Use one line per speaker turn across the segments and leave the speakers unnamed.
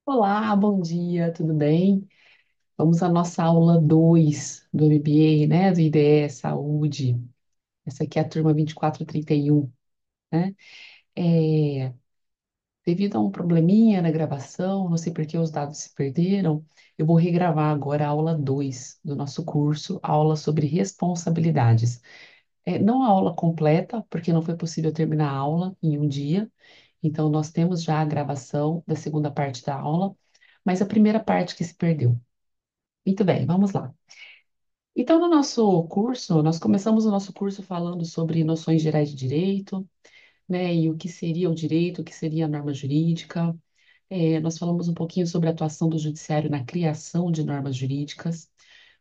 Olá, bom dia, tudo bem? Vamos à nossa aula 2 do MBA, né? Do IDE Saúde. Essa aqui é a turma 2431, né? É, devido a um probleminha na gravação, não sei por que os dados se perderam, eu vou regravar agora a aula 2 do nosso curso, a aula sobre responsabilidades. Não a aula completa, porque não foi possível terminar a aula em um dia, então nós temos já a gravação da segunda parte da aula, mas a primeira parte que se perdeu. Muito bem, vamos lá. Então, no nosso curso, nós começamos o nosso curso falando sobre noções gerais de direito, né, e o que seria o direito, o que seria a norma jurídica. Nós falamos um pouquinho sobre a atuação do judiciário na criação de normas jurídicas,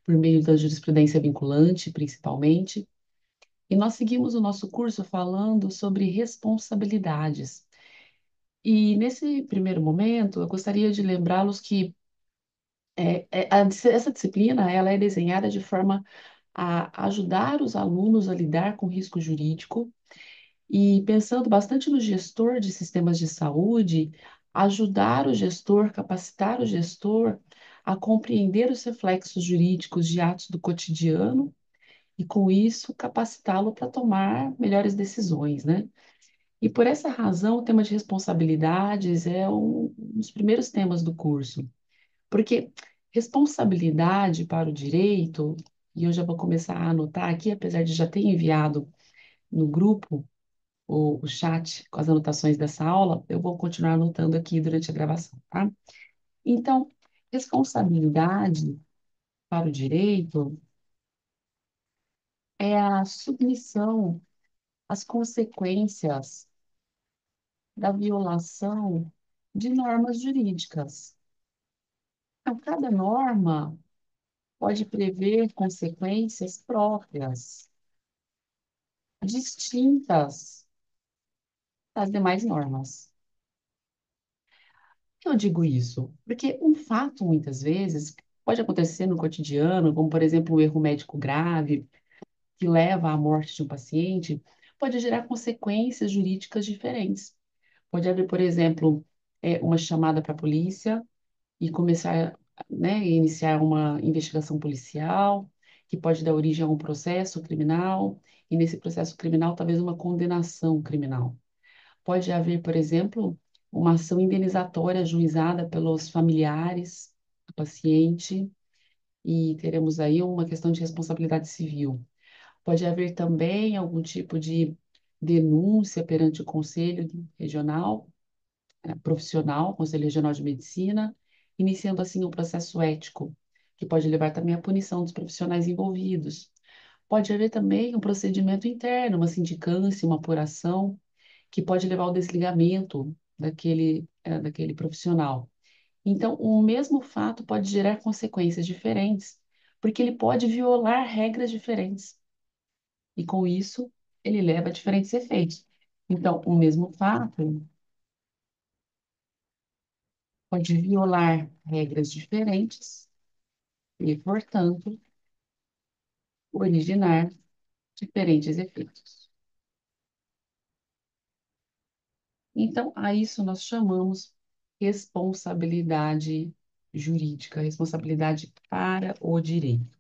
por meio da jurisprudência vinculante, principalmente. E nós seguimos o nosso curso falando sobre responsabilidades. E nesse primeiro momento, eu gostaria de lembrá-los que essa disciplina ela é desenhada de forma a ajudar os alunos a lidar com risco jurídico e pensando bastante no gestor de sistemas de saúde, ajudar o gestor, capacitar o gestor a compreender os reflexos jurídicos de atos do cotidiano e, com isso, capacitá-lo para tomar melhores decisões, né? E por essa razão, o tema de responsabilidades é um dos primeiros temas do curso. Porque responsabilidade para o direito, e eu já vou começar a anotar aqui, apesar de já ter enviado no grupo o chat com as anotações dessa aula, eu vou continuar anotando aqui durante a gravação, tá? Então, responsabilidade para o direito é a submissão às consequências da violação de normas jurídicas. Então, cada norma pode prever consequências próprias distintas das demais normas. Por que eu digo isso? Porque um fato, muitas vezes, pode acontecer no cotidiano, como, por exemplo, um erro médico grave que leva à morte de um paciente, pode gerar consequências jurídicas diferentes. Pode haver, por exemplo, uma chamada para a polícia e começar, né, iniciar uma investigação policial, que pode dar origem a um processo criminal, e nesse processo criminal, talvez uma condenação criminal. Pode haver, por exemplo, uma ação indenizatória ajuizada pelos familiares do paciente e teremos aí uma questão de responsabilidade civil. Pode haver também algum tipo de denúncia perante o Conselho Regional, Profissional, Conselho Regional de Medicina, iniciando assim um processo ético, que pode levar também à punição dos profissionais envolvidos. Pode haver também um procedimento interno, uma sindicância, uma apuração que pode levar ao desligamento daquele profissional. Então, o mesmo fato pode gerar consequências diferentes, porque ele pode violar regras diferentes, e com isso, ele leva a diferentes efeitos. Então, o mesmo fato pode violar regras diferentes e, portanto, originar diferentes efeitos. Então, a isso nós chamamos responsabilidade jurídica, responsabilidade para o direito.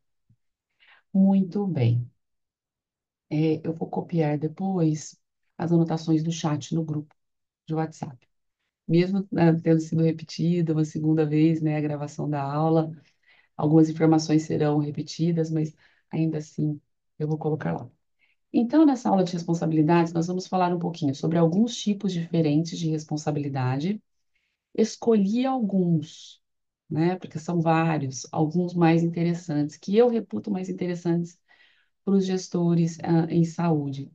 Muito bem. Eu vou copiar depois as anotações do chat no grupo de WhatsApp. Mesmo, né, tendo sido repetida uma segunda vez, né, a gravação da aula, algumas informações serão repetidas, mas ainda assim eu vou colocar lá. Então, nessa aula de responsabilidades, nós vamos falar um pouquinho sobre alguns tipos diferentes de responsabilidade. Escolhi alguns, né, porque são vários, alguns mais interessantes, que eu reputo mais interessantes para os gestores, em saúde.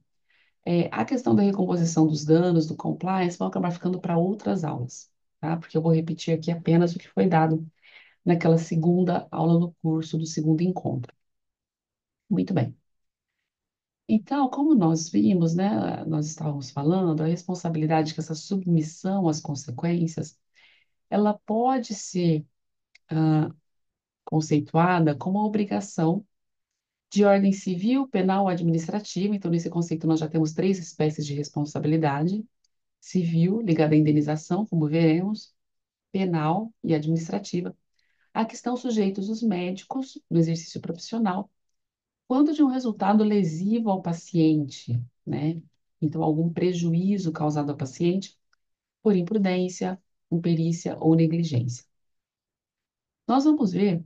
A questão da recomposição dos danos, do compliance, vão acabar ficando para outras aulas, tá? Porque eu vou repetir aqui apenas o que foi dado naquela segunda aula do curso, do segundo encontro. Muito bem. Então, como nós vimos, né, nós estávamos falando, a responsabilidade que essa submissão às consequências, ela pode ser conceituada como uma obrigação de ordem civil, penal ou administrativa. Então, nesse conceito, nós já temos três espécies de responsabilidade: civil, ligada à indenização, como veremos, penal e administrativa, a que estão sujeitos os médicos no exercício profissional, quando de um resultado lesivo ao paciente, né? Então, algum prejuízo causado ao paciente por imprudência, imperícia ou negligência. Nós vamos ver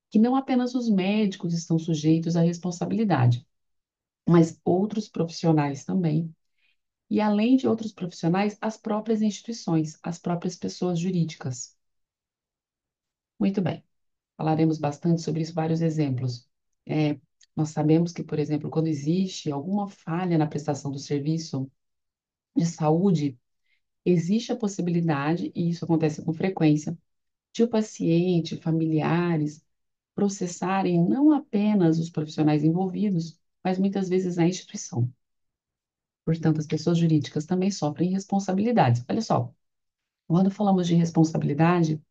que não apenas os médicos estão sujeitos à responsabilidade, mas outros profissionais também. E além de outros profissionais, as próprias instituições, as próprias pessoas jurídicas. Muito bem, falaremos bastante sobre isso, vários exemplos. É, nós sabemos que, por exemplo, quando existe alguma falha na prestação do serviço de saúde, existe a possibilidade, e isso acontece com frequência, de o paciente, familiares, processarem não apenas os profissionais envolvidos, mas muitas vezes a instituição. Portanto, as pessoas jurídicas também sofrem responsabilidades. Olha só, quando falamos de responsabilidade,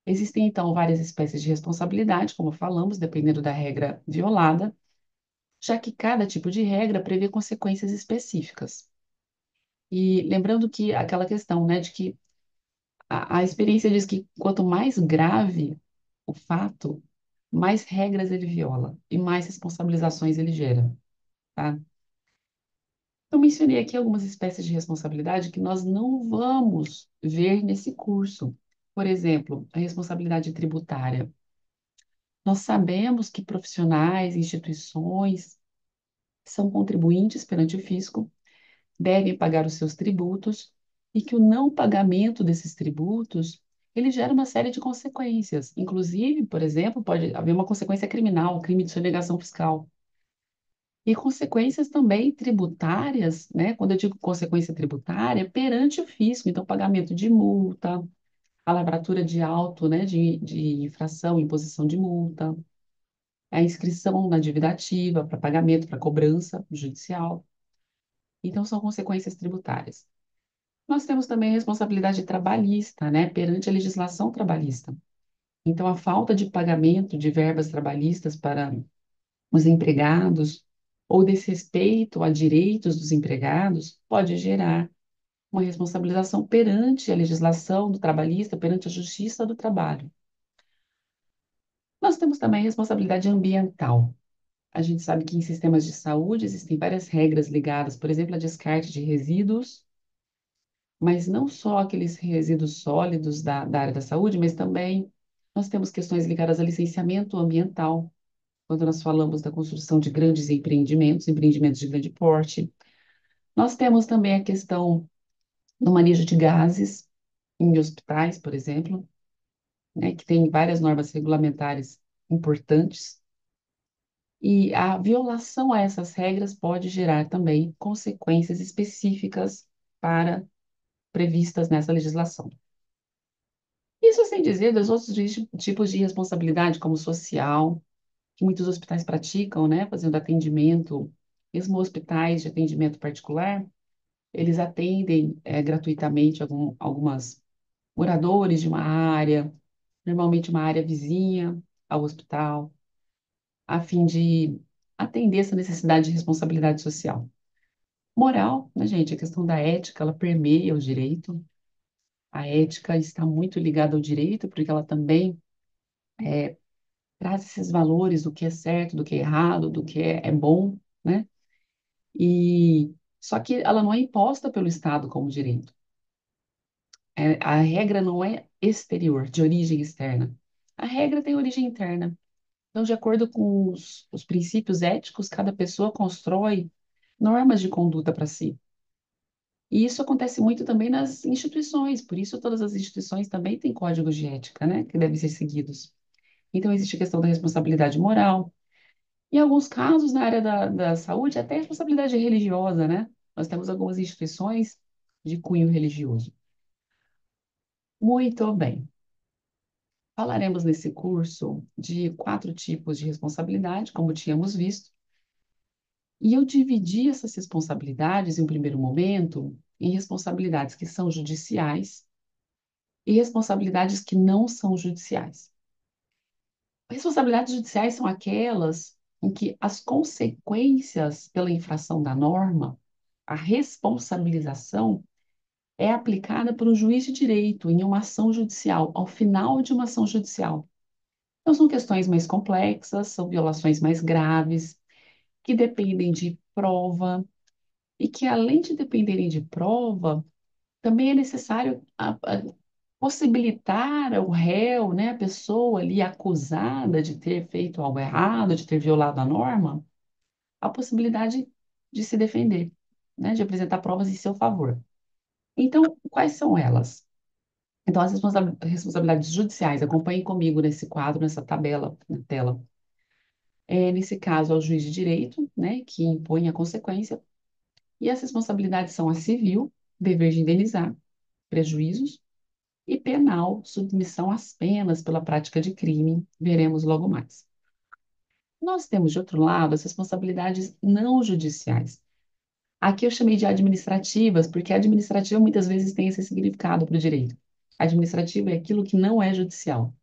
existem então várias espécies de responsabilidade, como falamos, dependendo da regra violada, já que cada tipo de regra prevê consequências específicas. E lembrando que aquela questão, né, de que a experiência diz que quanto mais grave o fato, mais regras ele viola e mais responsabilizações ele gera, tá? Eu mencionei aqui algumas espécies de responsabilidade que nós não vamos ver nesse curso. Por exemplo, a responsabilidade tributária. Nós sabemos que profissionais, instituições são contribuintes perante o fisco, devem pagar os seus tributos e que o não pagamento desses tributos ele gera uma série de consequências. Inclusive, por exemplo, pode haver uma consequência criminal, crime de sonegação fiscal. E consequências também tributárias, né? Quando eu digo consequência tributária, perante o fisco, então pagamento de multa, a lavratura de auto, né, de infração, imposição de multa, a inscrição na dívida ativa para pagamento, para cobrança judicial. Então, são consequências tributárias. Nós temos também a responsabilidade trabalhista, né, perante a legislação trabalhista. Então, a falta de pagamento de verbas trabalhistas para os empregados ou desrespeito a direitos dos empregados pode gerar uma responsabilização perante a legislação do trabalhista, perante a Justiça do Trabalho. Nós temos também a responsabilidade ambiental. A gente sabe que em sistemas de saúde existem várias regras ligadas, por exemplo, a descarte de resíduos, mas não só aqueles resíduos sólidos da área da saúde, mas também nós temos questões ligadas a licenciamento ambiental, quando nós falamos da construção de grandes empreendimentos, empreendimentos de grande porte. Nós temos também a questão do manejo de gases em hospitais, por exemplo, né, que tem várias normas regulamentares importantes. E a violação a essas regras pode gerar também consequências específicas para previstas nessa legislação. Isso sem dizer dos outros tipos de responsabilidade, como social, que muitos hospitais praticam, né, fazendo atendimento, mesmo hospitais de atendimento particular, eles atendem gratuitamente algumas moradores de uma área, normalmente uma área vizinha ao hospital, a fim de atender essa necessidade de responsabilidade social. Moral, né, gente? A questão da ética, ela permeia o direito. A ética está muito ligada ao direito, porque ela também traz esses valores do que é certo, do que é errado, do que é bom, né? E só que ela não é imposta pelo Estado como direito. A regra não é exterior, de origem externa. A regra tem origem interna. Então, de acordo com os princípios éticos, cada pessoa constrói normas de conduta para si. E isso acontece muito também nas instituições, por isso todas as instituições também têm códigos de ética, né, que devem ser seguidos. Então, existe a questão da responsabilidade moral. Em alguns casos, na área da saúde, até responsabilidade religiosa, né? Nós temos algumas instituições de cunho religioso. Muito bem. Falaremos nesse curso de 4 tipos de responsabilidade, como tínhamos visto, e eu dividi essas responsabilidades, em um primeiro momento, em responsabilidades que são judiciais e responsabilidades que não são judiciais. Responsabilidades judiciais são aquelas em que as consequências pela infração da norma, a responsabilização, é aplicada por um juiz de direito em uma ação judicial, ao final de uma ação judicial. Então, são questões mais complexas, são violações mais graves, que dependem de prova, e que, além de dependerem de prova, também é necessário possibilitar ao réu, né, a pessoa ali acusada de ter feito algo errado, de ter violado a norma, a possibilidade de se defender, né, de apresentar provas em seu favor. Então, quais são elas? Então, as responsabilidades judiciais, acompanhem comigo nesse quadro, nessa tabela na tela. Nesse caso, é o juiz de direito, né, que impõe a consequência, e as responsabilidades são a civil, dever de indenizar prejuízos, e penal, submissão às penas pela prática de crime, veremos logo mais. Nós temos, de outro lado, as responsabilidades não judiciais. Aqui eu chamei de administrativas, porque administrativa muitas vezes tem esse significado para o direito. Administrativo é aquilo que não é judicial,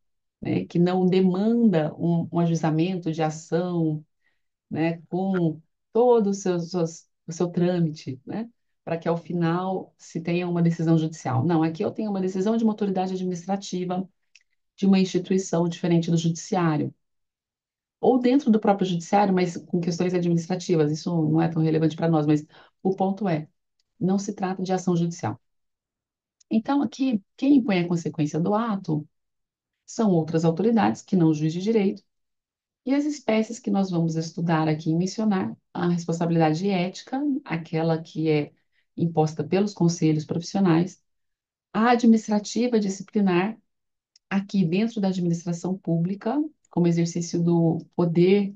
né, que não demanda um ajuizamento de ação, né, com todo o seu trâmite, né, para que ao final se tenha uma decisão judicial. Não, aqui eu tenho uma decisão de uma autoridade administrativa de uma instituição diferente do judiciário, ou dentro do próprio judiciário, mas com questões administrativas. Isso não é tão relevante para nós, mas o ponto é, não se trata de ação judicial. Então, aqui, quem impõe a consequência do ato são outras autoridades, que não o juiz de direito, e as espécies que nós vamos estudar aqui e mencionar, a responsabilidade ética, aquela que é imposta pelos conselhos profissionais, a administrativa disciplinar, aqui dentro da administração pública, como exercício do poder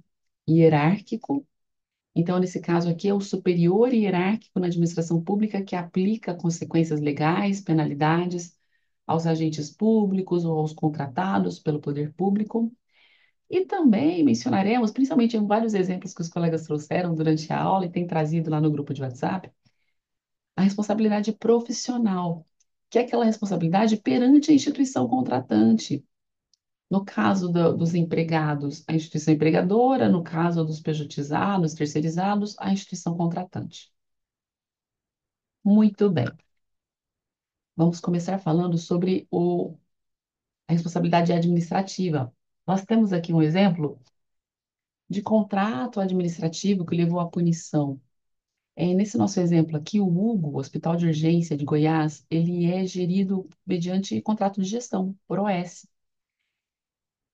hierárquico. Então, nesse caso aqui, é o superior hierárquico na administração pública que aplica consequências legais, penalidades aos agentes públicos ou aos contratados pelo poder público. E também mencionaremos, principalmente em vários exemplos que os colegas trouxeram durante a aula e têm trazido lá no grupo de WhatsApp, a responsabilidade profissional, que é aquela responsabilidade perante a instituição contratante. No caso dos empregados, a instituição empregadora; no caso dos pejotizados, terceirizados, a instituição contratante. Muito bem. Vamos começar falando sobre a responsabilidade administrativa. Nós temos aqui um exemplo de contrato administrativo que levou à punição. Nesse nosso exemplo aqui, o Hugo, o Hospital de Urgência de Goiás, ele é gerido mediante contrato de gestão, por OS.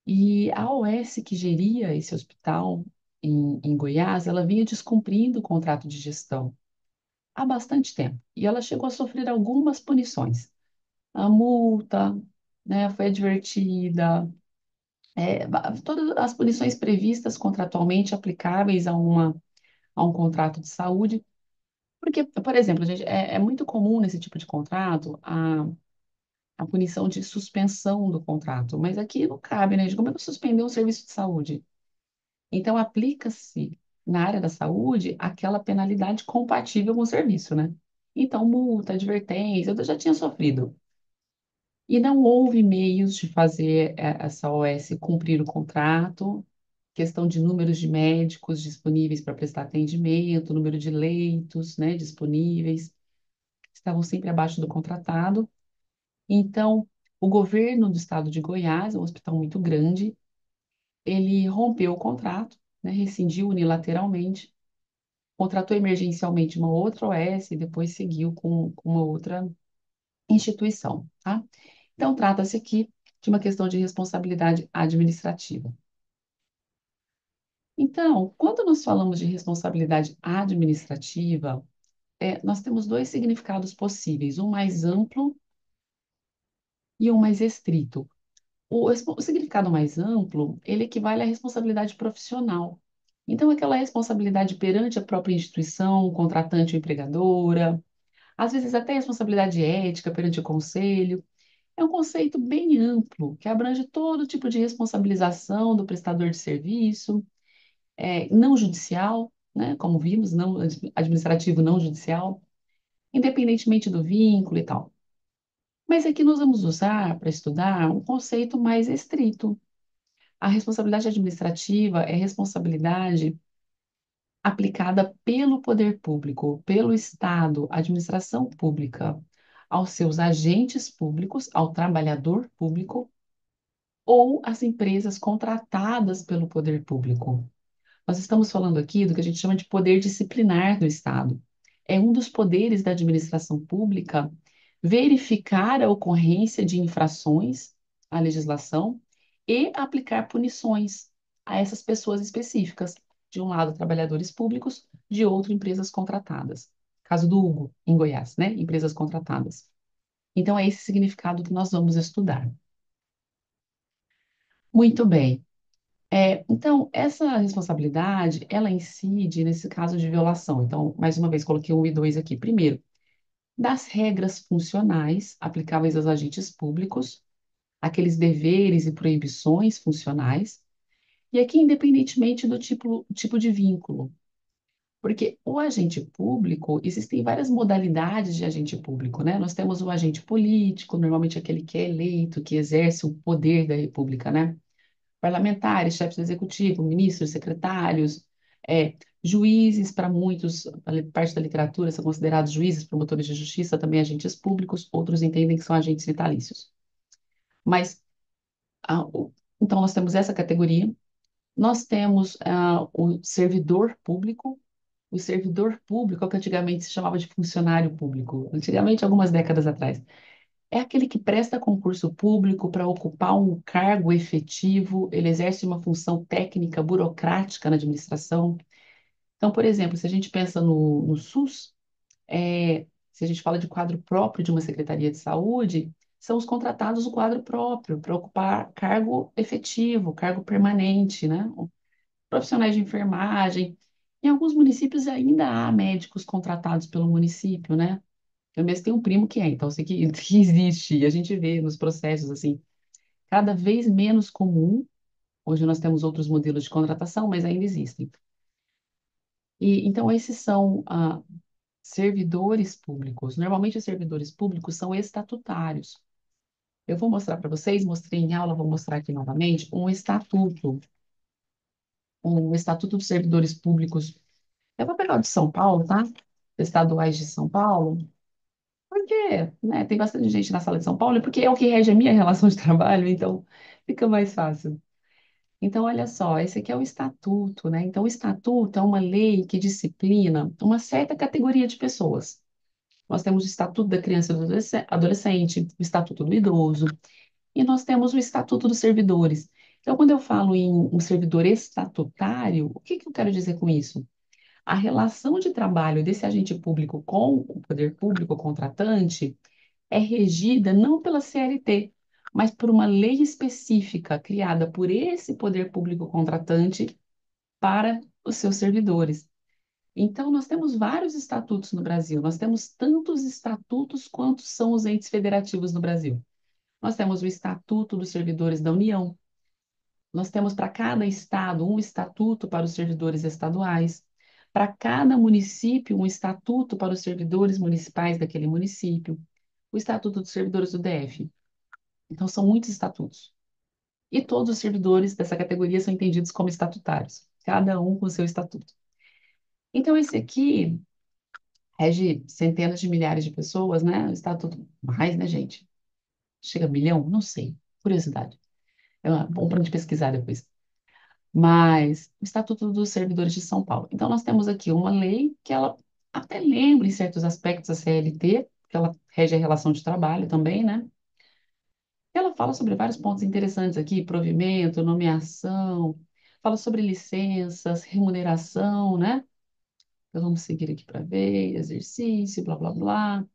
E a OS que geria esse hospital em Goiás, ela vinha descumprindo o contrato de gestão há bastante tempo. E ela chegou a sofrer algumas punições. A multa, né, foi advertida, todas as punições previstas contratualmente aplicáveis a um contrato de saúde. Porque, por exemplo, gente, é muito comum nesse tipo de contrato a punição de suspensão do contrato, mas aqui não cabe, né? Como é que suspender um serviço de saúde? Então, aplica-se na área da saúde aquela penalidade compatível com o serviço, né? Então, multa, advertência, eu já tinha sofrido. E não houve meios de fazer essa OS cumprir o contrato, questão de números de médicos disponíveis para prestar atendimento, número de leitos, né, disponíveis, estavam sempre abaixo do contratado. Então, o governo do estado de Goiás, é um hospital muito grande, ele rompeu o contrato, né, rescindiu unilateralmente, contratou emergencialmente uma outra OS e depois seguiu com uma outra instituição, tá? Então, trata-se aqui de uma questão de responsabilidade administrativa. Então, quando nós falamos de responsabilidade administrativa, nós temos dois significados possíveis, um mais amplo e um mais estrito. O significado mais amplo, ele equivale à responsabilidade profissional. Então, aquela responsabilidade perante a própria instituição, contratante ou empregadora, às vezes até responsabilidade ética perante o conselho. É um conceito bem amplo, que abrange todo tipo de responsabilização do prestador de serviço, não judicial, né, como vimos, não administrativo, não judicial, independentemente do vínculo e tal. Mas aqui nós vamos usar para estudar um conceito mais estrito. A responsabilidade administrativa é responsabilidade aplicada pelo poder público, pelo Estado, administração pública, aos seus agentes públicos, ao trabalhador público ou às empresas contratadas pelo poder público. Nós estamos falando aqui do que a gente chama de poder disciplinar do Estado. É um dos poderes da administração pública verificar a ocorrência de infrações à legislação e aplicar punições a essas pessoas específicas. De um lado, trabalhadores públicos, de outro, empresas contratadas. Caso do Hugo, em Goiás, né? Empresas contratadas. Então, é esse significado que nós vamos estudar. Muito bem. Então, essa responsabilidade, ela incide nesse caso de violação. Então, mais uma vez, coloquei o 1 e 2 aqui. Primeiro, das regras funcionais aplicáveis aos agentes públicos, aqueles deveres e proibições funcionais, e aqui, independentemente do tipo de vínculo. Porque o agente público, existem várias modalidades de agente público, né? Nós temos o agente político, normalmente aquele que é eleito, que exerce o poder da República, né? Parlamentares, chefes do executivo, ministros, secretários, juízes, para muitos, parte da literatura são considerados juízes, promotores de justiça, também agentes públicos, outros entendem que são agentes vitalícios. Mas, então, nós temos essa categoria. Nós temos o servidor público. O servidor público, é o que antigamente se chamava de funcionário público, antigamente, algumas décadas atrás. É aquele que presta concurso público para ocupar um cargo efetivo, ele exerce uma função técnica, burocrática na administração. Então, por exemplo, se a gente pensa no SUS, se a gente fala de quadro próprio de uma Secretaria de Saúde, são os contratados do quadro próprio para ocupar cargo efetivo, cargo permanente, né? Profissionais de enfermagem. Em alguns municípios ainda há médicos contratados pelo município, né? Eu mesmo tenho um primo que é, então eu sei que, que existe, e a gente vê nos processos, assim, cada vez menos comum. Hoje nós temos outros modelos de contratação, mas ainda existem. E, então, esses são servidores públicos. Normalmente, os servidores públicos são estatutários. Eu vou mostrar para vocês, mostrei em aula, vou mostrar aqui novamente, um estatuto dos servidores públicos. Eu vou pegar o de São Paulo, tá? Estaduais de São Paulo. Porque, né, tem bastante gente na sala de São Paulo, e porque é o que rege a minha relação de trabalho, então fica mais fácil. Então, olha só, esse aqui é o estatuto, né? Então, o estatuto é uma lei que disciplina uma certa categoria de pessoas. Nós temos o estatuto da criança e do adolescente, o estatuto do idoso, e nós temos o estatuto dos servidores. Então, quando eu falo em um servidor estatutário, o que que eu quero dizer com isso? A relação de trabalho desse agente público com o poder público contratante é regida não pela CLT, mas por uma lei específica criada por esse poder público contratante para os seus servidores. Então, nós temos vários estatutos no Brasil, nós temos tantos estatutos quanto são os entes federativos no Brasil. Nós temos o Estatuto dos Servidores da União, nós temos para cada estado um estatuto para os servidores estaduais, para cada município um estatuto para os servidores municipais daquele município, o Estatuto dos Servidores do DF. Então, são muitos estatutos. E todos os servidores dessa categoria são entendidos como estatutários, cada um com o seu estatuto. Então, esse aqui rege centenas de milhares de pessoas, né? O estatuto, mais, né, gente? Chega a milhão? Não sei. Curiosidade. Bom para gente pesquisar depois. Mas o Estatuto dos Servidores de São Paulo. Então, nós temos aqui uma lei que ela até lembra em certos aspectos a CLT, que ela rege a relação de trabalho também, né? Ela fala sobre vários pontos interessantes aqui, provimento, nomeação, fala sobre licenças, remuneração, né? Então, vamos seguir aqui para ver, exercício, blá, blá, blá,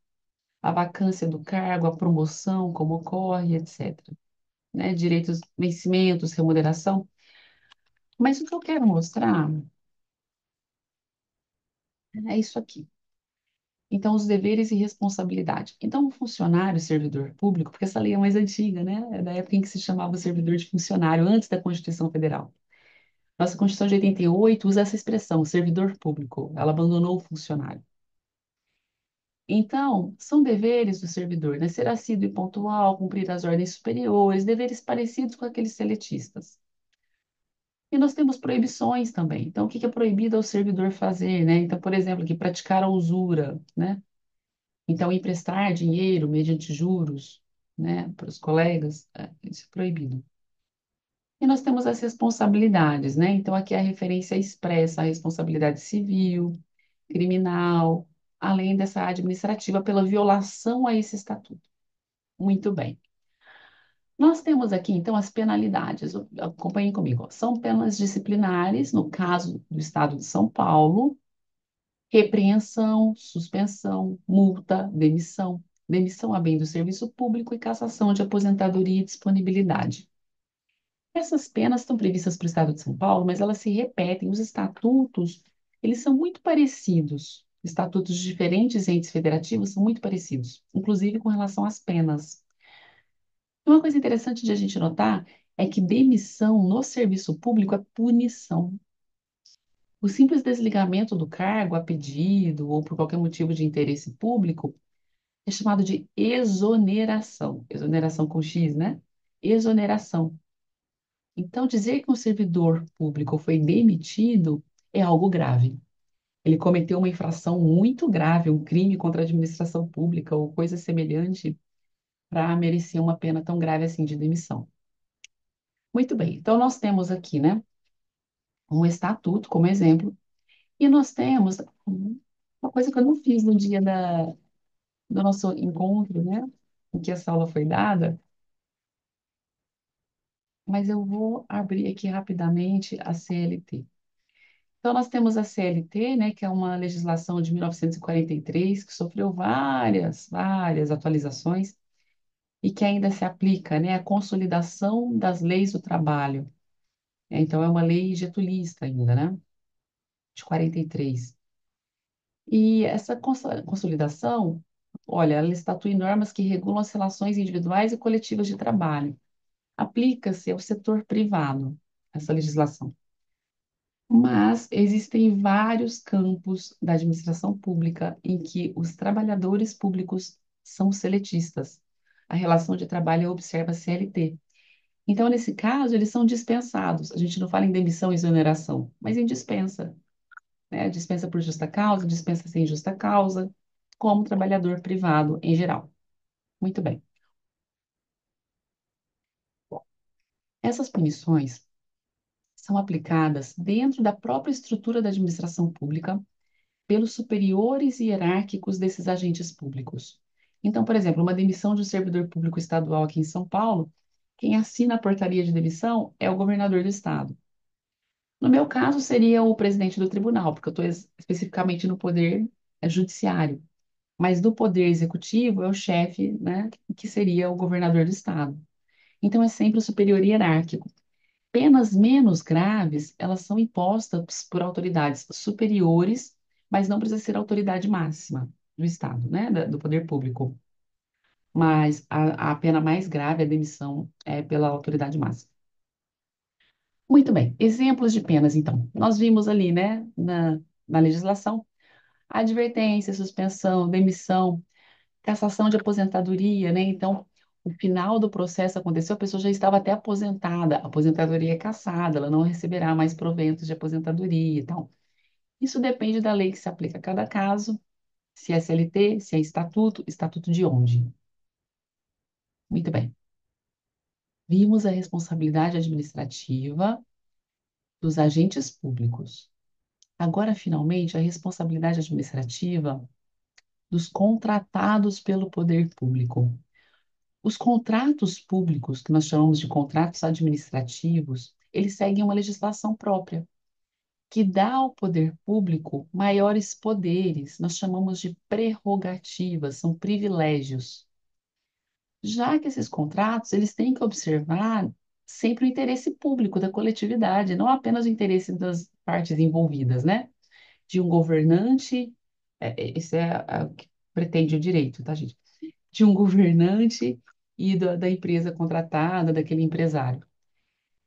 a vacância do cargo, a promoção, como ocorre, etc. Né? Direitos, vencimentos, remuneração. Mas o que eu quero mostrar é isso aqui. Então, os deveres e responsabilidade. Então, o funcionário, servidor público, porque essa lei é mais antiga, né? É da época em que se chamava servidor de funcionário, antes da Constituição Federal. Nossa Constituição de 88 usa essa expressão, servidor público. Ela abandonou o funcionário. Então, são deveres do servidor, né? Ser assíduo e pontual, cumprir as ordens superiores, deveres parecidos com aqueles seletistas. E nós temos proibições também. Então, o que que é proibido ao servidor fazer, né? Então, por exemplo, aqui, praticar a usura, né? Então, emprestar dinheiro mediante juros, né, para os colegas, isso é proibido. E nós temos as responsabilidades, né? Então, aqui a referência expressa a responsabilidade civil, criminal, além dessa administrativa pela violação a esse estatuto. Muito bem. Nós temos aqui, então, as penalidades. Acompanhem comigo. Ó. São penas disciplinares, no caso do Estado de São Paulo, repreensão, suspensão, multa, demissão, demissão a bem do serviço público e cassação de aposentadoria e disponibilidade. Essas penas estão previstas para o Estado de São Paulo, mas elas se repetem. Os estatutos, eles são muito parecidos. Estatutos de diferentes entes federativos são muito parecidos, inclusive com relação às penas. Uma coisa interessante de a gente notar é que demissão no serviço público é punição. O simples desligamento do cargo a pedido ou por qualquer motivo de interesse público é chamado de exoneração. Exoneração com X, né? Exoneração. Então, dizer que um servidor público foi demitido é algo grave. Ele cometeu uma infração muito grave, um crime contra a administração pública ou coisa semelhante para merecer uma pena tão grave assim de demissão. Muito bem, então nós temos aqui, né, um estatuto como exemplo, e nós temos uma coisa que eu não fiz no dia do nosso encontro, né, em que essa aula foi dada, mas eu vou abrir aqui rapidamente a CLT. Então, nós temos a CLT, né, que é uma legislação de 1943, que sofreu várias atualizações e que ainda se aplica, né, a consolidação das leis do trabalho. Então, é uma lei getulista ainda, né, de 43. E essa consolidação, olha, ela estatui normas que regulam as relações individuais e coletivas de trabalho. Aplica-se ao setor privado, essa legislação. Mas existem vários campos da administração pública em que os trabalhadores públicos são seletistas. A relação de trabalho observa a CLT. Então, nesse caso, eles são dispensados. A gente não fala em demissão e exoneração, mas em dispensa, né? Dispensa por justa causa, dispensa sem justa causa, como trabalhador privado em geral. Muito bem. Bom, essas punições são aplicadas dentro da própria estrutura da administração pública pelos superiores hierárquicos desses agentes públicos. Então, por exemplo, uma demissão de um servidor público estadual aqui em São Paulo, quem assina a portaria de demissão é o governador do estado. No meu caso, seria o presidente do tribunal, porque eu estou especificamente no poder judiciário. Mas do poder executivo é o chefe, né, que seria o governador do estado. Então, é sempre o superior hierárquico. Penas menos graves, elas são impostas por autoridades superiores, mas não precisa ser a autoridade máxima do Estado, né, do poder público. Mas a pena mais grave, a demissão, é pela autoridade máxima. Muito bem, exemplos de penas, então. Nós vimos ali, né, na legislação, advertência, suspensão, demissão, cassação de aposentadoria, né? Então, o final do processo aconteceu, a pessoa já estava até aposentada, a aposentadoria é cassada, ela não receberá mais proventos de aposentadoria e tal. Isso depende da lei que se aplica a cada caso, se é CLT, se é estatuto, estatuto de onde. Muito bem. Vimos a responsabilidade administrativa dos agentes públicos. Agora, finalmente, a responsabilidade administrativa dos contratados pelo poder público. Os contratos públicos, que nós chamamos de contratos administrativos, eles seguem uma legislação própria, que dá ao poder público maiores poderes, nós chamamos de prerrogativas, são privilégios. Já que esses contratos, eles têm que observar sempre o interesse público da coletividade, não apenas o interesse das partes envolvidas, né? De um governante, esse é o que pretende o direito, tá, gente? De um governante e da empresa contratada, daquele empresário.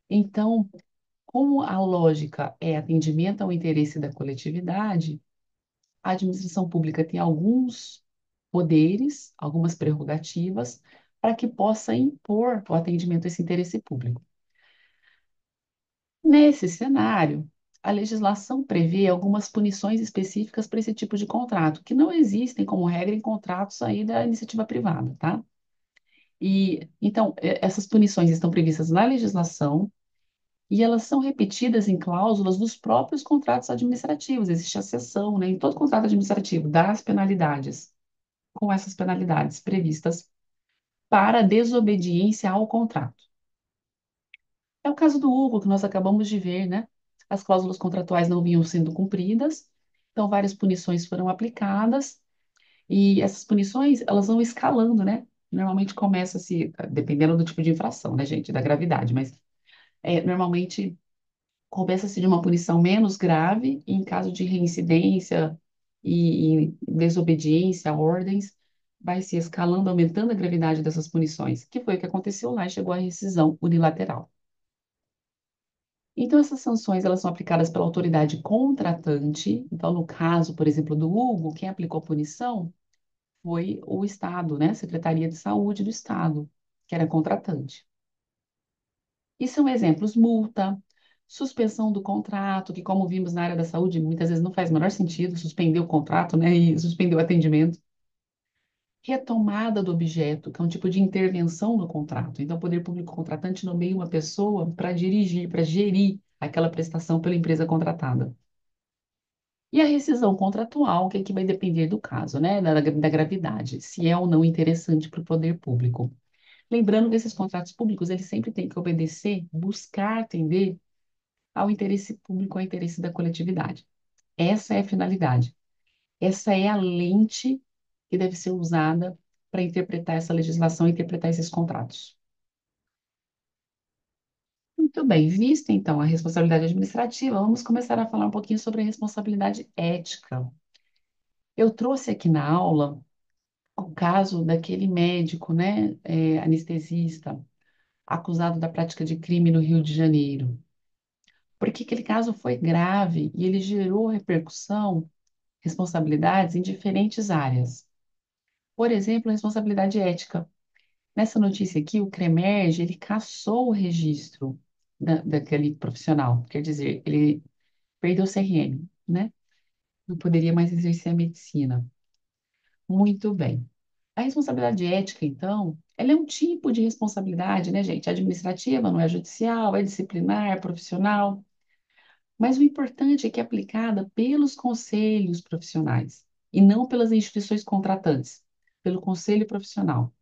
Então, como a lógica é atendimento ao interesse da coletividade, a administração pública tem alguns poderes, algumas prerrogativas, para que possa impor o atendimento a esse interesse público. Nesse cenário, a legislação prevê algumas punições específicas para esse tipo de contrato, que não existem como regra em contratos aí da iniciativa privada, tá? E então, essas punições estão previstas na legislação e elas são repetidas em cláusulas dos próprios contratos administrativos. Existe a seção, né, em todo contrato administrativo das penalidades, com essas penalidades previstas para desobediência ao contrato. É o caso do Hugo, que nós acabamos de ver, né? As cláusulas contratuais não vinham sendo cumpridas, então várias punições foram aplicadas, e essas punições, elas vão escalando, né? Normalmente começa-se, dependendo do tipo de infração, né, gente, da gravidade, mas normalmente começa-se de uma punição menos grave, e em caso de reincidência e desobediência a ordens, vai se escalando, aumentando a gravidade dessas punições, que foi o que aconteceu lá e chegou à rescisão unilateral. Então, essas sanções elas são aplicadas pela autoridade contratante. Então, no caso, por exemplo, do Hugo, quem aplicou a punição foi o Estado, né? A Secretaria de Saúde do Estado, que era contratante. E são exemplos: multa, suspensão do contrato, que, como vimos na área da saúde, muitas vezes não faz o menor sentido suspender o contrato, né? E suspender o atendimento. Retomada do objeto, que é um tipo de intervenção no contrato. Então, o poder público contratante nomeia uma pessoa para dirigir, para gerir aquela prestação pela empresa contratada. E a rescisão contratual, que aqui vai depender do caso, né, da gravidade, se é ou não interessante para o poder público. Lembrando que esses contratos públicos, eles sempre têm que obedecer, buscar atender ao interesse público, ao interesse da coletividade. Essa é a finalidade. Essa é a lente que deve ser usada para interpretar essa legislação e interpretar esses contratos. Muito bem, vista então a responsabilidade administrativa, vamos começar a falar um pouquinho sobre a responsabilidade ética. Eu trouxe aqui na aula o caso daquele médico, né, anestesista, acusado da prática de crime no Rio de Janeiro. Porque aquele caso foi grave e ele gerou repercussão, responsabilidades em diferentes áreas. Por exemplo, a responsabilidade ética. Nessa notícia aqui, o CREMERG, ele cassou o registro daquele profissional. Quer dizer, ele perdeu o CRM, né? Não poderia mais exercer a medicina. Muito bem. A responsabilidade ética, então, ela é um tipo de responsabilidade, né, gente? Administrativa, não é judicial, é disciplinar, é profissional. Mas o importante é que é aplicada pelos conselhos profissionais e não pelas instituições contratantes, pelo conselho profissional.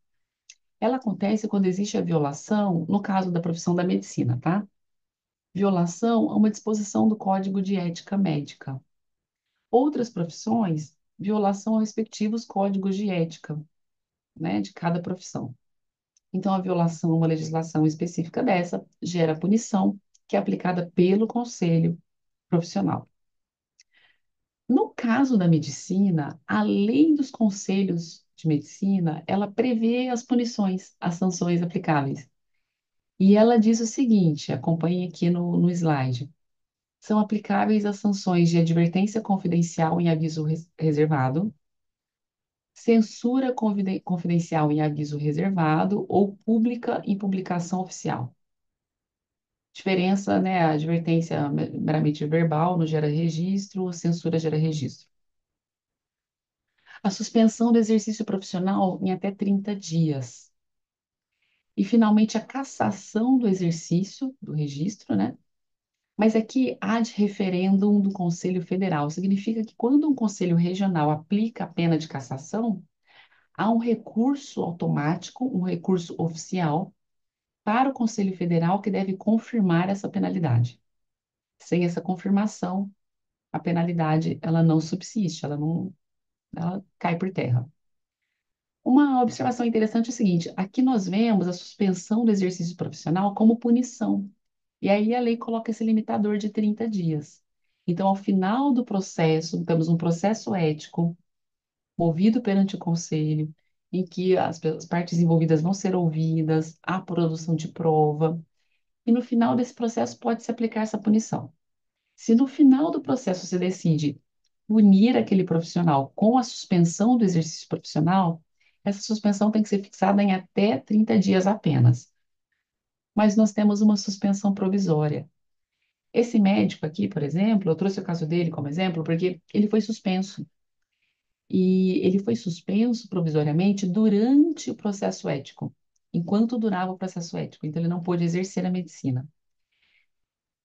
Ela acontece quando existe a violação, no caso da profissão da medicina, tá? Violação a uma disposição do Código de Ética Médica. Outras profissões, violação aos respectivos códigos de ética, né, de cada profissão. Então, a violação a uma legislação específica dessa gera punição, que é aplicada pelo conselho profissional. No caso da medicina, a lei dos conselhos de medicina, ela prevê as punições, as sanções aplicáveis. E ela diz o seguinte, acompanhe aqui no slide. São aplicáveis as sanções de advertência confidencial em aviso reservado, censura confidencial em aviso reservado ou pública em publicação oficial. Diferença, né? A advertência meramente verbal não gera registro, censura gera registro. A suspensão do exercício profissional em até 30 dias. E, finalmente, a cassação do exercício, do registro, né? Mas aqui há de referêndum do Conselho Federal. Significa que quando um conselho regional aplica a pena de cassação, há um recurso automático, um recurso oficial, para o Conselho Federal que deve confirmar essa penalidade. Sem essa confirmação, a penalidade ela não subsiste, ela cai por terra. Uma observação interessante é o seguinte: aqui nós vemos a suspensão do exercício profissional como punição. E aí a lei coloca esse limitador de 30 dias. Então, ao final do processo, temos um processo ético movido perante o conselho, em que as partes envolvidas vão ser ouvidas, há produção de prova, e no final desse processo pode-se aplicar essa punição. Se no final do processo se decide punir aquele profissional com a suspensão do exercício profissional, essa suspensão tem que ser fixada em até 30 dias apenas. Mas nós temos uma suspensão provisória. Esse médico aqui, por exemplo, eu trouxe o caso dele como exemplo porque ele foi suspenso. E ele foi suspenso provisoriamente durante o processo ético, enquanto durava o processo ético. Então, ele não pôde exercer a medicina.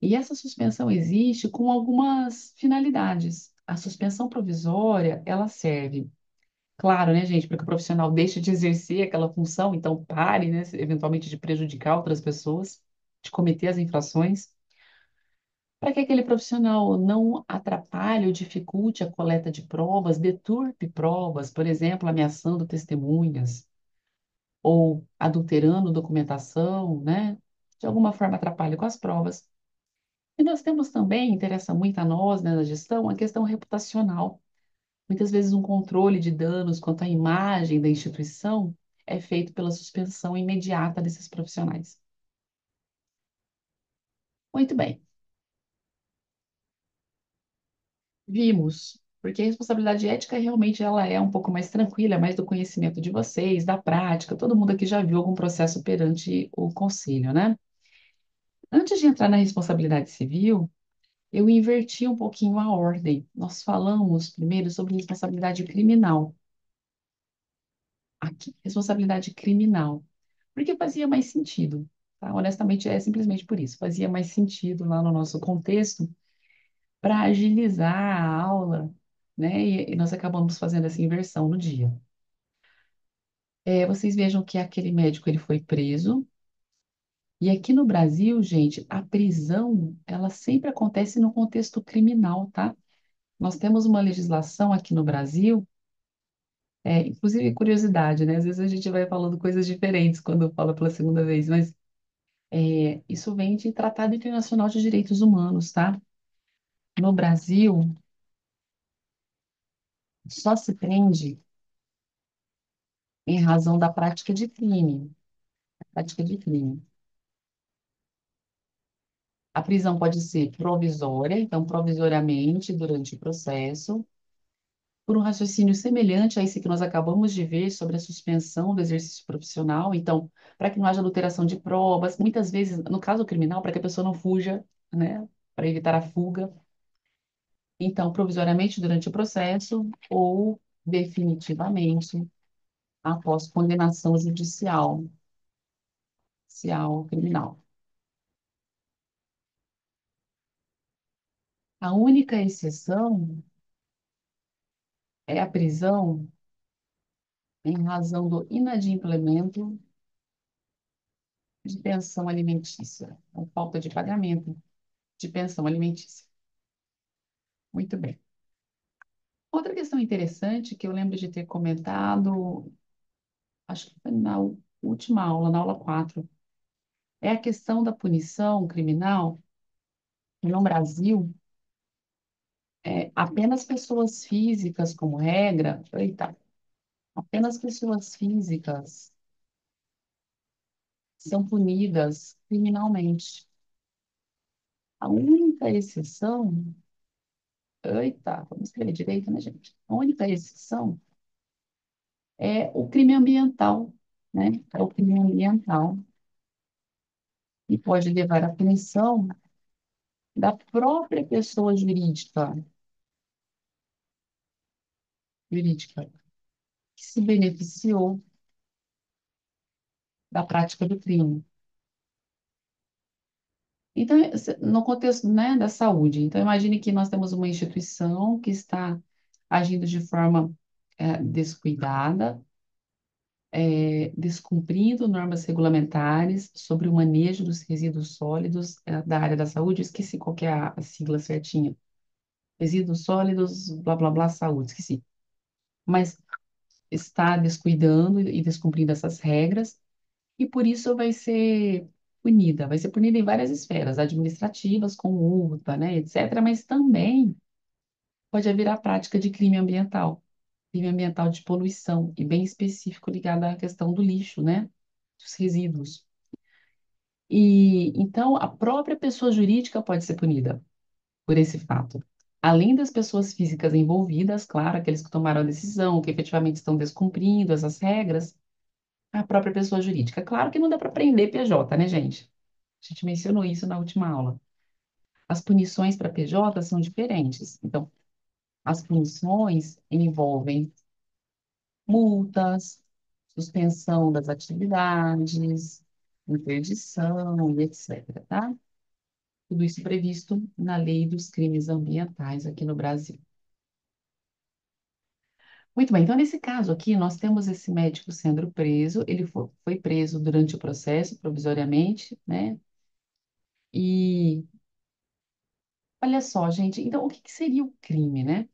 E essa suspensão existe com algumas finalidades. A suspensão provisória, ela serve, claro, né, gente, para que o profissional deixe de exercer aquela função, então pare, né, eventualmente de prejudicar outras pessoas, de cometer as infrações, para que aquele profissional não atrapalhe ou dificulte a coleta de provas, deturpe provas, por exemplo, ameaçando testemunhas ou adulterando documentação, né? De alguma forma atrapalhe com as provas. E nós temos também, interessa muito a nós, né, na gestão, a questão reputacional. Muitas vezes um controle de danos quanto à imagem da instituição é feito pela suspensão imediata desses profissionais. Muito bem, vimos, porque a responsabilidade ética realmente ela é um pouco mais tranquila, é mais do conhecimento de vocês, da prática. Todo mundo aqui já viu algum processo perante o conselho, né? Antes de entrar na responsabilidade civil, eu inverti um pouquinho a ordem. Nós falamos primeiro sobre responsabilidade criminal. Aqui, responsabilidade criminal. Porque fazia mais sentido, tá? Honestamente, é simplesmente por isso. Fazia mais sentido lá no nosso contexto para agilizar a aula, né? E nós acabamos fazendo essa inversão no dia. Vocês vejam que aquele médico ele foi preso. E aqui no Brasil, gente, a prisão ela sempre acontece no contexto criminal, tá? Nós temos uma legislação aqui no Brasil. Inclusive, curiosidade, né? Às vezes a gente vai falando coisas diferentes quando fala pela segunda vez, mas isso vem de Tratado Internacional de Direitos Humanos, tá? No Brasil, só se prende em razão da prática de crime. Prática de crime. A prisão pode ser provisória, então, provisoriamente, durante o processo, por um raciocínio semelhante a esse que nós acabamos de ver sobre a suspensão do exercício profissional. Então, para que não haja adulteração de provas, muitas vezes, no caso criminal, para que a pessoa não fuja, né, para evitar a fuga. Então, provisoriamente durante o processo ou definitivamente após condenação judicial criminal. A única exceção é a prisão em razão do inadimplemento de pensão alimentícia, ou falta de pagamento de pensão alimentícia. Muito bem. Outra questão interessante que eu lembro de ter comentado, acho que foi na última aula, na aula 4, é a questão da punição criminal no Brasil. Apenas pessoas físicas, como regra, eita, apenas pessoas físicas são punidas criminalmente. A única exceção, eita, vamos escrever direito, né, gente? A única exceção é o crime ambiental, né? É o crime ambiental e pode levar à punição da própria pessoa jurídica que se beneficiou da prática do crime. Então, no contexto, né, da saúde, então imagine que nós temos uma instituição que está agindo de forma descuidada, descumprindo normas regulamentares sobre o manejo dos resíduos sólidos da área da saúde. Eu esqueci qual que é a sigla certinha. Resíduos sólidos, blá, blá, blá, saúde, esqueci. Mas está descuidando e descumprindo essas regras, e por isso vai ser punida em várias esferas, administrativas, com multa, né, etc., mas também pode haver a prática de crime ambiental de poluição, e bem específico ligado à questão do lixo, né, dos resíduos. E então a própria pessoa jurídica pode ser punida por esse fato. Além das pessoas físicas envolvidas, claro, aqueles que tomaram a decisão, que efetivamente estão descumprindo essas regras, a própria pessoa jurídica. Claro que não dá para prender PJ, né, gente? A gente mencionou isso na última aula. as punições para PJ são diferentes. Então, as punições envolvem multas, suspensão das atividades, interdição e etc, tá? Tudo isso previsto na Lei dos Crimes Ambientais aqui no Brasil. Muito bem, então nesse caso aqui, nós temos esse médico sendo preso, ele foi preso durante o processo, provisoriamente, né? E olha só, gente, então o que que seria o crime, né?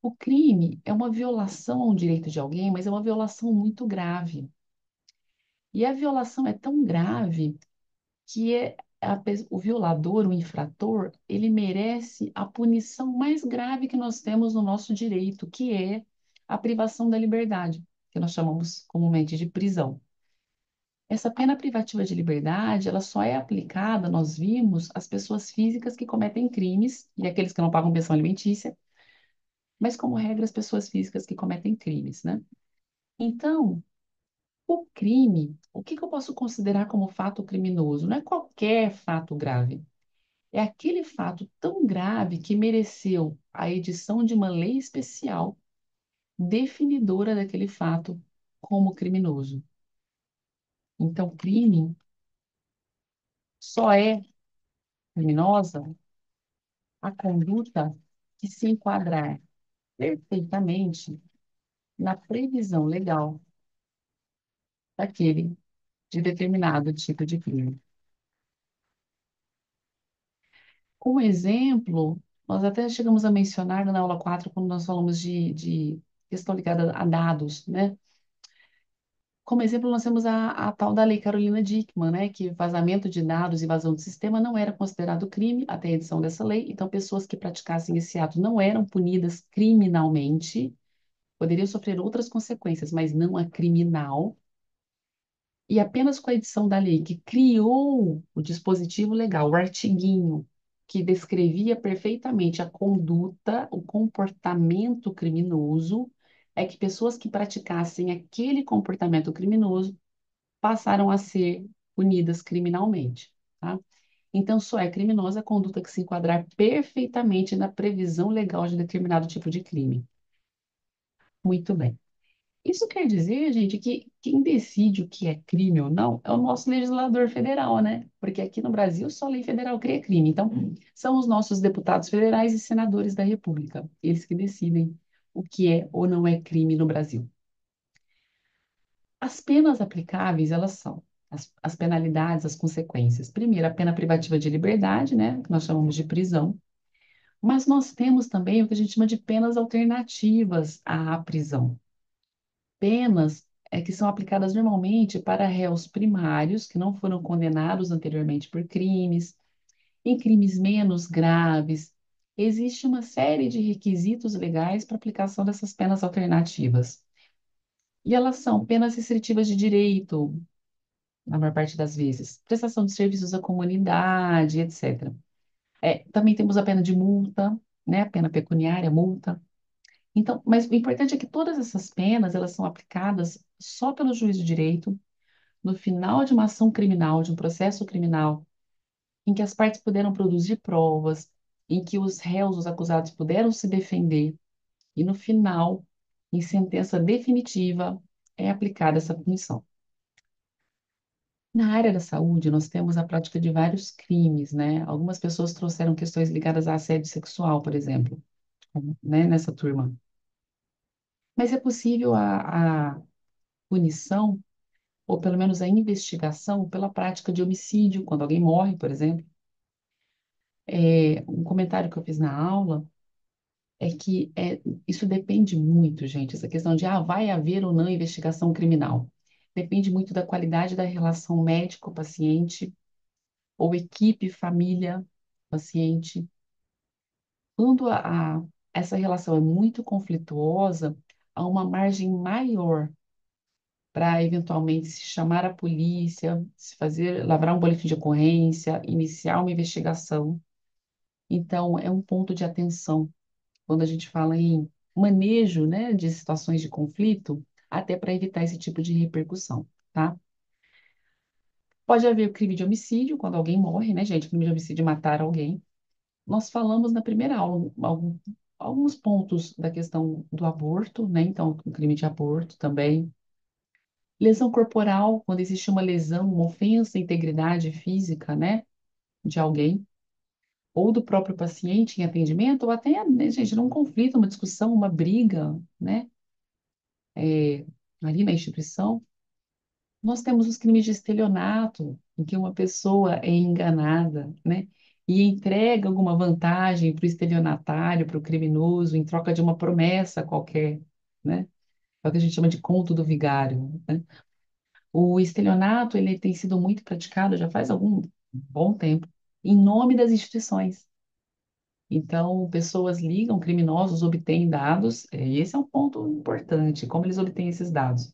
O crime é uma violação a um direito de alguém, mas é uma violação muito grave. E a violação é tão grave que o violador, o infrator, ele merece a punição mais grave que nós temos no nosso direito, que é a privação da liberdade, que nós chamamos comumente de prisão. Essa pena privativa de liberdade, ela só é aplicada, nós vimos, às pessoas físicas que cometem crimes e aqueles que não pagam pensão alimentícia, mas como regra, as pessoas físicas que cometem crimes, né? Então, o crime, o que que eu posso considerar como fato criminoso? Não é qualquer fato grave. É aquele fato tão grave que mereceu a edição de uma lei especial definidora daquele fato como criminoso. Então, crime só é criminosa a conduta que se enquadrar perfeitamente na previsão legal daquele de determinado tipo de crime. Como exemplo, nós até chegamos a mencionar na aula 4 quando nós falamos de questão ligada a dados, né? Como exemplo, nós temos a tal da Lei Carolina Dickmann, né, que vazamento de dados e vazão do sistema não era considerado crime até a edição dessa lei, então pessoas que praticassem esse ato não eram punidas criminalmente, poderiam sofrer outras consequências, mas não a criminal, e apenas com a edição da lei que criou o dispositivo legal, o artiguinho, que descrevia perfeitamente a conduta, o comportamento criminoso, é que pessoas que praticassem aquele comportamento criminoso passaram a ser punidas criminalmente, tá? Então, só é criminosa a conduta que se enquadrar perfeitamente na previsão legal de determinado tipo de crime. Muito bem. Isso quer dizer, gente, que quem decide o que é crime ou não é o nosso legislador federal, né? Porque aqui no Brasil só a lei federal cria crime. Então, são os nossos deputados federais e senadores da República, eles que decidem o que é ou não é crime no Brasil. As penas aplicáveis, elas são as penalidades, as consequências. Primeiro, a pena privativa de liberdade, né, que nós chamamos de prisão, mas nós temos também o que a gente chama de penas alternativas à prisão. Penas que são aplicadas normalmente para réus primários que não foram condenados anteriormente por crimes, em crimes menos graves. Existe uma série de requisitos legais para aplicação dessas penas alternativas. E elas são penas restritivas de direito, na maior parte das vezes. Prestação de serviços à comunidade, etc. Também temos a pena de multa, né? A pena pecuniária, multa. Então, mas o importante é que todas essas penas, elas são aplicadas só pelo juiz de direito no final de uma ação criminal, de um processo criminal, em que as partes puderam produzir provas, em que os réus, os acusados puderam se defender, e no final, em sentença definitiva, é aplicada essa punição. Na área da saúde, nós temos a prática de vários crimes, né? Algumas pessoas trouxeram questões ligadas a assédio sexual, por exemplo, né, nessa turma. Mas é possível a punição, ou pelo menos a investigação, pela prática de homicídio, quando alguém morre, por exemplo. Um comentário que eu fiz na aula é que isso depende muito, gente, essa questão de vai haver ou não investigação criminal. Depende muito da qualidade da relação médico-paciente, ou equipe, família, paciente. Quando essa relação é muito conflituosa, há uma margem maior para eventualmente se chamar a polícia, se fazer, lavrar um boletim de ocorrência, iniciar uma investigação. Então, é um ponto de atenção quando a gente fala em manejo, né, de situações de conflito, até para evitar esse tipo de repercussão, tá? Pode haver crime de homicídio, quando alguém morre, né, gente? Crime de homicídio, matar alguém. nós falamos na primeira aula alguns pontos da questão do aborto, né? Então, o crime de aborto também. Lesão corporal, quando existe uma lesão, uma ofensa à integridade física, né, de alguém, ou do próprio paciente em atendimento, ou até, né, gente, num conflito, uma discussão, uma briga, né, é, ali na instituição. Nós temos os crimes de estelionato, em que uma pessoa é enganada, né, e entrega alguma vantagem para o estelionatário, para o criminoso, em troca de uma promessa qualquer, né? É o que a gente chama de conto do vigário, né? O estelionato, ele tem sido muito praticado já faz algum bom tempo, em nome das instituições. Então, pessoas ligam, criminosos obtêm dados, esse é um ponto importante, como eles obtêm esses dados.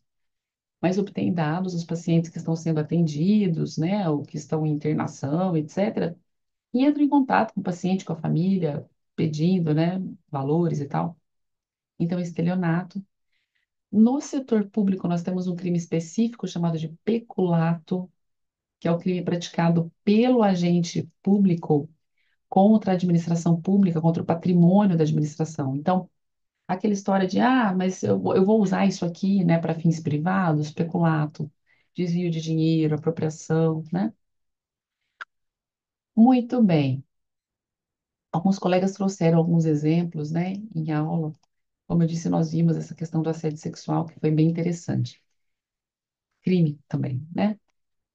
Mas obtêm dados dos pacientes que estão sendo atendidos, né, ou que estão em internação, etc., e entram em contato com o paciente, com a família, pedindo, né, valores e tal. Então, estelionato. No setor público, nós temos um crime específico chamado de peculato, que é o crime praticado pelo agente público contra a administração pública, contra o patrimônio da administração. Então, aquela história de, mas eu vou usar isso aqui, né, para fins privados, peculato, desvio de dinheiro, apropriação, né? Muito bem. Alguns colegas trouxeram alguns exemplos, né, em aula. Como eu disse, nós vimos essa questão do assédio sexual, que foi bem interessante. Crime também, né?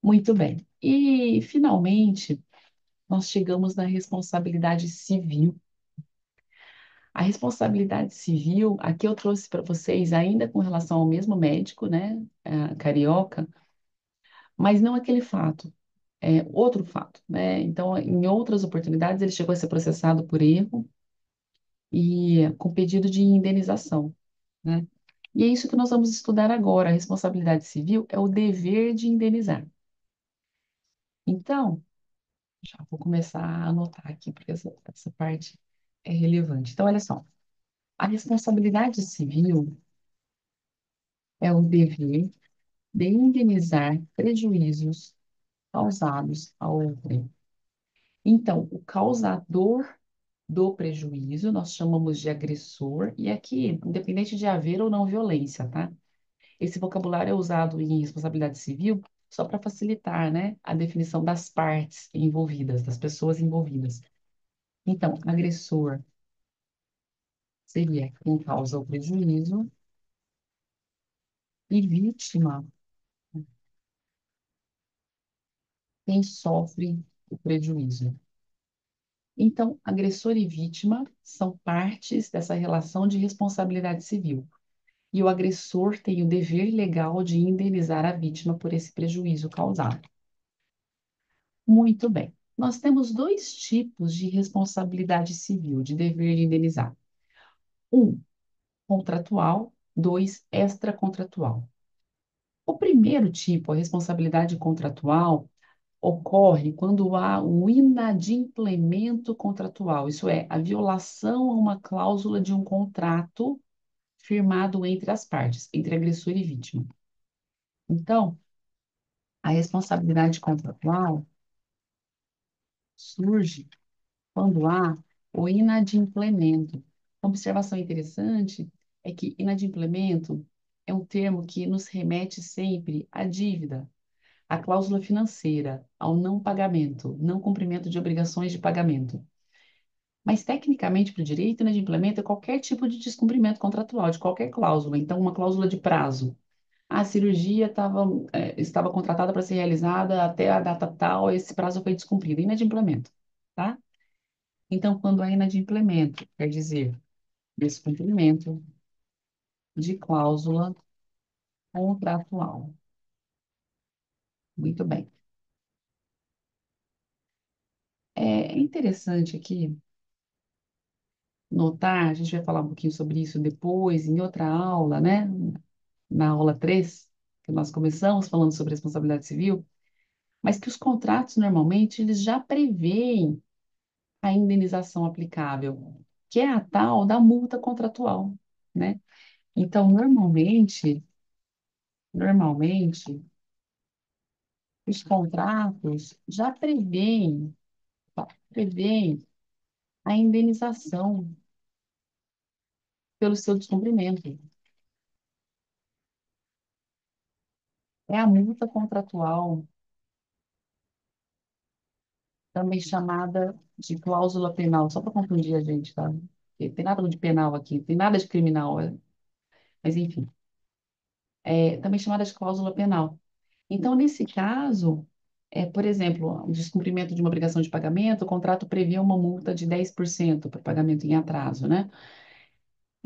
Muito bem. E, finalmente, nós chegamos na responsabilidade civil. A responsabilidade civil, aqui eu trouxe para vocês, ainda com relação ao mesmo médico, né, carioca, mas não aquele fato, é outro fato, né? Então, em outras oportunidades, ele chegou a ser processado por erro e com pedido de indenização, né? E é isso que nós vamos estudar agora. A responsabilidade civil é o dever de indenizar. Então, já vou começar a anotar aqui, porque essa parte é relevante. Então, olha só. A responsabilidade civil é o dever de indenizar prejuízos causados ao outrem. Então, o causador do prejuízo nós chamamos de agressor, e aqui, independente de haver ou não violência, tá? Esse vocabulário é usado em responsabilidade civil só para facilitar, né, a definição das partes envolvidas, das pessoas envolvidas. Então, agressor seria quem causa o prejuízo e vítima quem sofre o prejuízo. Então, agressor e vítima são partes dessa relação de responsabilidade civil. E o agressor tem o dever legal de indenizar a vítima por esse prejuízo causado. Muito bem. Nós temos dois tipos de responsabilidade civil, de dever de indenizar. Um, contratual, dois, extracontratual. O primeiro tipo, a responsabilidade contratual, ocorre quando há um inadimplemento contratual, isso é, a violação a uma cláusula de um contrato firmado entre as partes, entre agressor e vítima. Então, a responsabilidade contratual surge quando há o inadimplemento. Uma observação interessante é que inadimplemento é um termo que nos remete sempre à dívida, à cláusula financeira, ao não pagamento, não cumprimento de obrigações de pagamento. Mas, tecnicamente, para o direito, inadimplemento é qualquer tipo de descumprimento contratual, de qualquer cláusula. Então, uma cláusula de prazo. A cirurgia estava contratada para ser realizada até a data tal, esse prazo foi descumprido. Inadimplemento, tá? Então, quando há inadimplemento, quer dizer descumprimento de cláusula contratual. Muito bem. É interessante aqui notar, a gente vai falar um pouquinho sobre isso depois, em outra aula, né? Na aula 3 que nós começamos falando sobre responsabilidade civil, mas que os contratos, normalmente, eles já prevêem a indenização aplicável, que é a tal da multa contratual, né? Então, normalmente, os contratos já prevêem a indenização pelo seu descumprimento. É a multa contratual, também chamada de cláusula penal, só para confundir a gente, tá? Porque tem nada de penal aqui, tem nada de criminal, mas enfim, é também chamada de cláusula penal. Então, nesse caso, por exemplo, o descumprimento de uma obrigação de pagamento, o contrato previa uma multa de 10% para pagamento em atraso, né?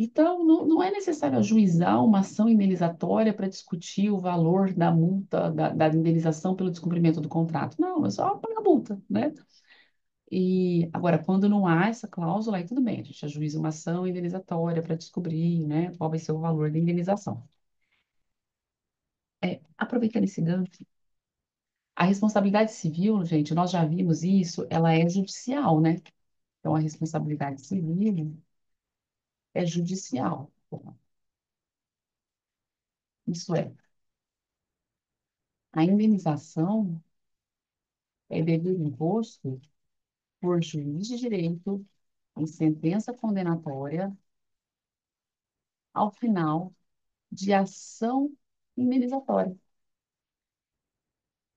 Então, não é necessário ajuizar uma ação indenizatória para discutir o valor da multa, da indenização pelo descumprimento do contrato. Não, é só pagar a multa, né? E agora, quando não há essa cláusula, aí tudo bem, a gente ajuiza uma ação indenizatória para descobrir, né, qual vai ser o valor da indenização. Aproveitando esse gancho, a responsabilidade civil, gente, nós já vimos isso, ela é judicial, né? Então, a responsabilidade civil é judicial. Isso é, a indenização é dever imposto por juiz de direito em sentença condenatória ao final de ação indenizatória,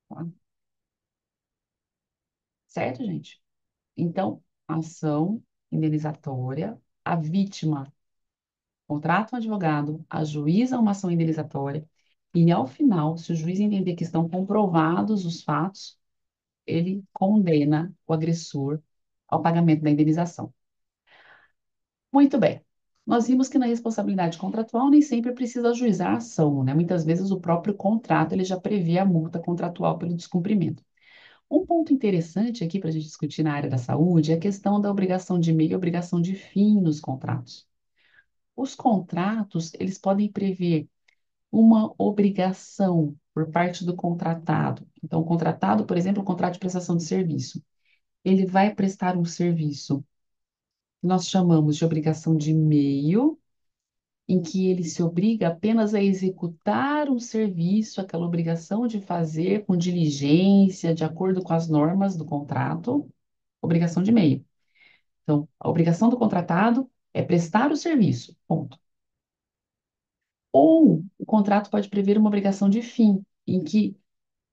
tá? Certo, gente? Então, ação indenizatória, a vítima contrata um advogado, ajuiza uma ação indenizatória e, ao final, se o juiz entender que estão comprovados os fatos, ele condena o agressor ao pagamento da indenização. Muito bem. Nós vimos que na responsabilidade contratual nem sempre precisa ajuizar a ação, né? Muitas vezes o próprio contrato ele já prevê a multa contratual pelo descumprimento. Um ponto interessante aqui para a gente discutir na área da saúde é a questão da obrigação de meio e obrigação de fim nos contratos. Os contratos, eles podem prever uma obrigação por parte do contratado. Então, o contratado, por exemplo, o contrato de prestação de serviço, ele vai prestar um serviço que nós chamamos de obrigação de meio, em que ele se obriga apenas a executar um serviço, aquela obrigação de fazer com diligência, de acordo com as normas do contrato, obrigação de meio. Então, a obrigação do contratado é prestar o serviço, ponto. Ou o contrato pode prever uma obrigação de fim, em que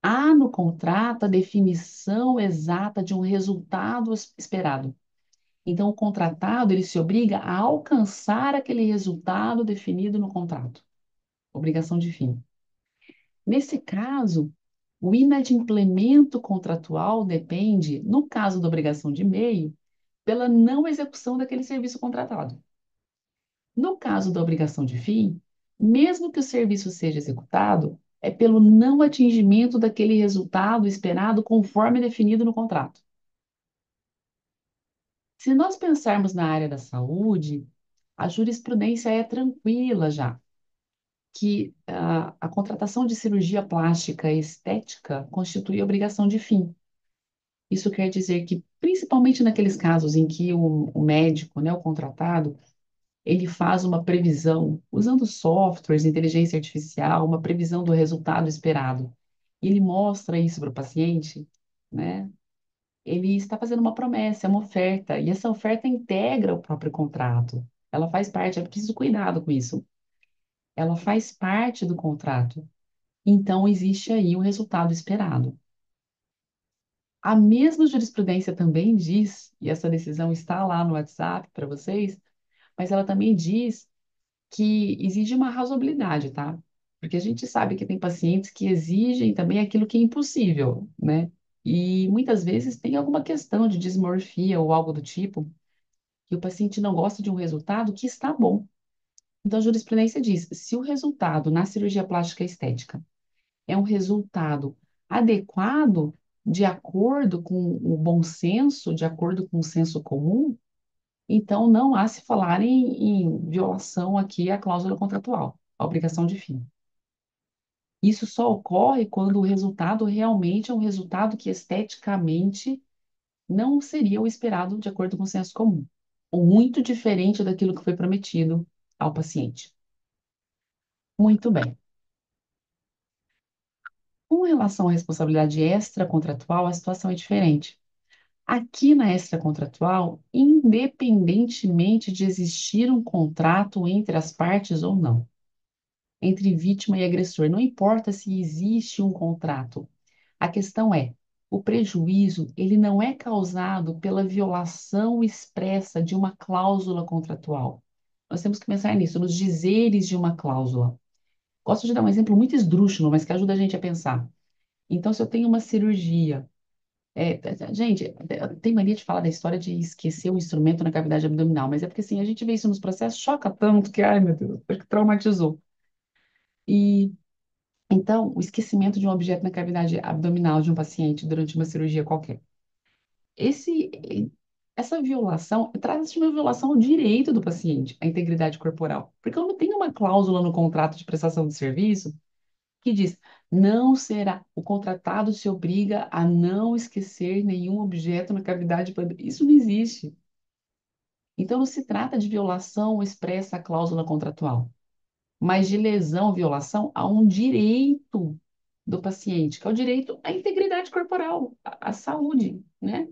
há no contrato a definição exata de um resultado esperado. Então, o contratado, ele se obriga a alcançar aquele resultado definido no contrato. Obrigação de fim. Nesse caso, o inadimplemento contratual depende, no caso da obrigação de meio, pela não execução daquele serviço contratado. No caso da obrigação de fim, mesmo que o serviço seja executado, é pelo não atingimento daquele resultado esperado conforme definido no contrato. Se nós pensarmos na área da saúde, a jurisprudência é tranquila já, que a contratação de cirurgia plástica e estética constitui obrigação de fim. Isso quer dizer que, principalmente naqueles casos em que o médico, né, o contratado, ele faz uma previsão, usando softwares, inteligência artificial, uma previsão do resultado esperado. E ele mostra isso para o paciente, né? Ele está fazendo uma promessa, é uma oferta, e essa oferta integra o próprio contrato. Ela faz parte, é preciso cuidado com isso. Ela faz parte do contrato. Então, existe aí o resultado esperado. A mesma jurisprudência também diz, e essa decisão está lá no WhatsApp para vocês, mas ela também diz que exige uma razoabilidade, tá? Porque a gente sabe que tem pacientes que exigem também aquilo que é impossível, né? E muitas vezes tem alguma questão de dismorfia ou algo do tipo, que o paciente não gosta de um resultado que está bom. Então, a jurisprudência diz: se o resultado na cirurgia plástica estética é um resultado adequado, de acordo com o bom senso, de acordo com o senso comum, então não há se falar em violação aqui à cláusula contratual, a obrigação de fim. Isso só ocorre quando o resultado realmente é um resultado que esteticamente não seria o esperado de acordo com o senso comum, ou muito diferente daquilo que foi prometido ao paciente. Muito bem. Com relação à responsabilidade extracontratual, a situação é diferente. Aqui na extracontratual, independentemente de existir um contrato entre as partes ou não, entre vítima e agressor, não importa se existe um contrato. A questão é, o prejuízo, ele não é causado pela violação expressa de uma cláusula contratual. Nós temos que pensar nisso, nos dizeres de uma cláusula. Gosto de dar um exemplo muito esdrúxulo, mas que ajuda a gente a pensar. Então, se eu tenho uma cirurgia, gente, tem mania de falar da história de esquecer o instrumento na cavidade abdominal, mas é porque assim, a gente vê isso nos processos, choca tanto que, ai meu Deus, acho que traumatizou. E então, o esquecimento de um objeto na cavidade abdominal de um paciente durante uma cirurgia qualquer. Esse, essa violação trata-se de uma violação ao direito do paciente, à integridade corporal. Porque eu não tenho uma cláusula no contrato de prestação de serviço que diz, não será, o contratado se obriga a não esquecer nenhum objeto na cavidade. Isso não existe. Então, não se trata de violação expressa à cláusula contratual, mas de lesão, violação a um direito do paciente, que é o direito à integridade corporal, à saúde, né?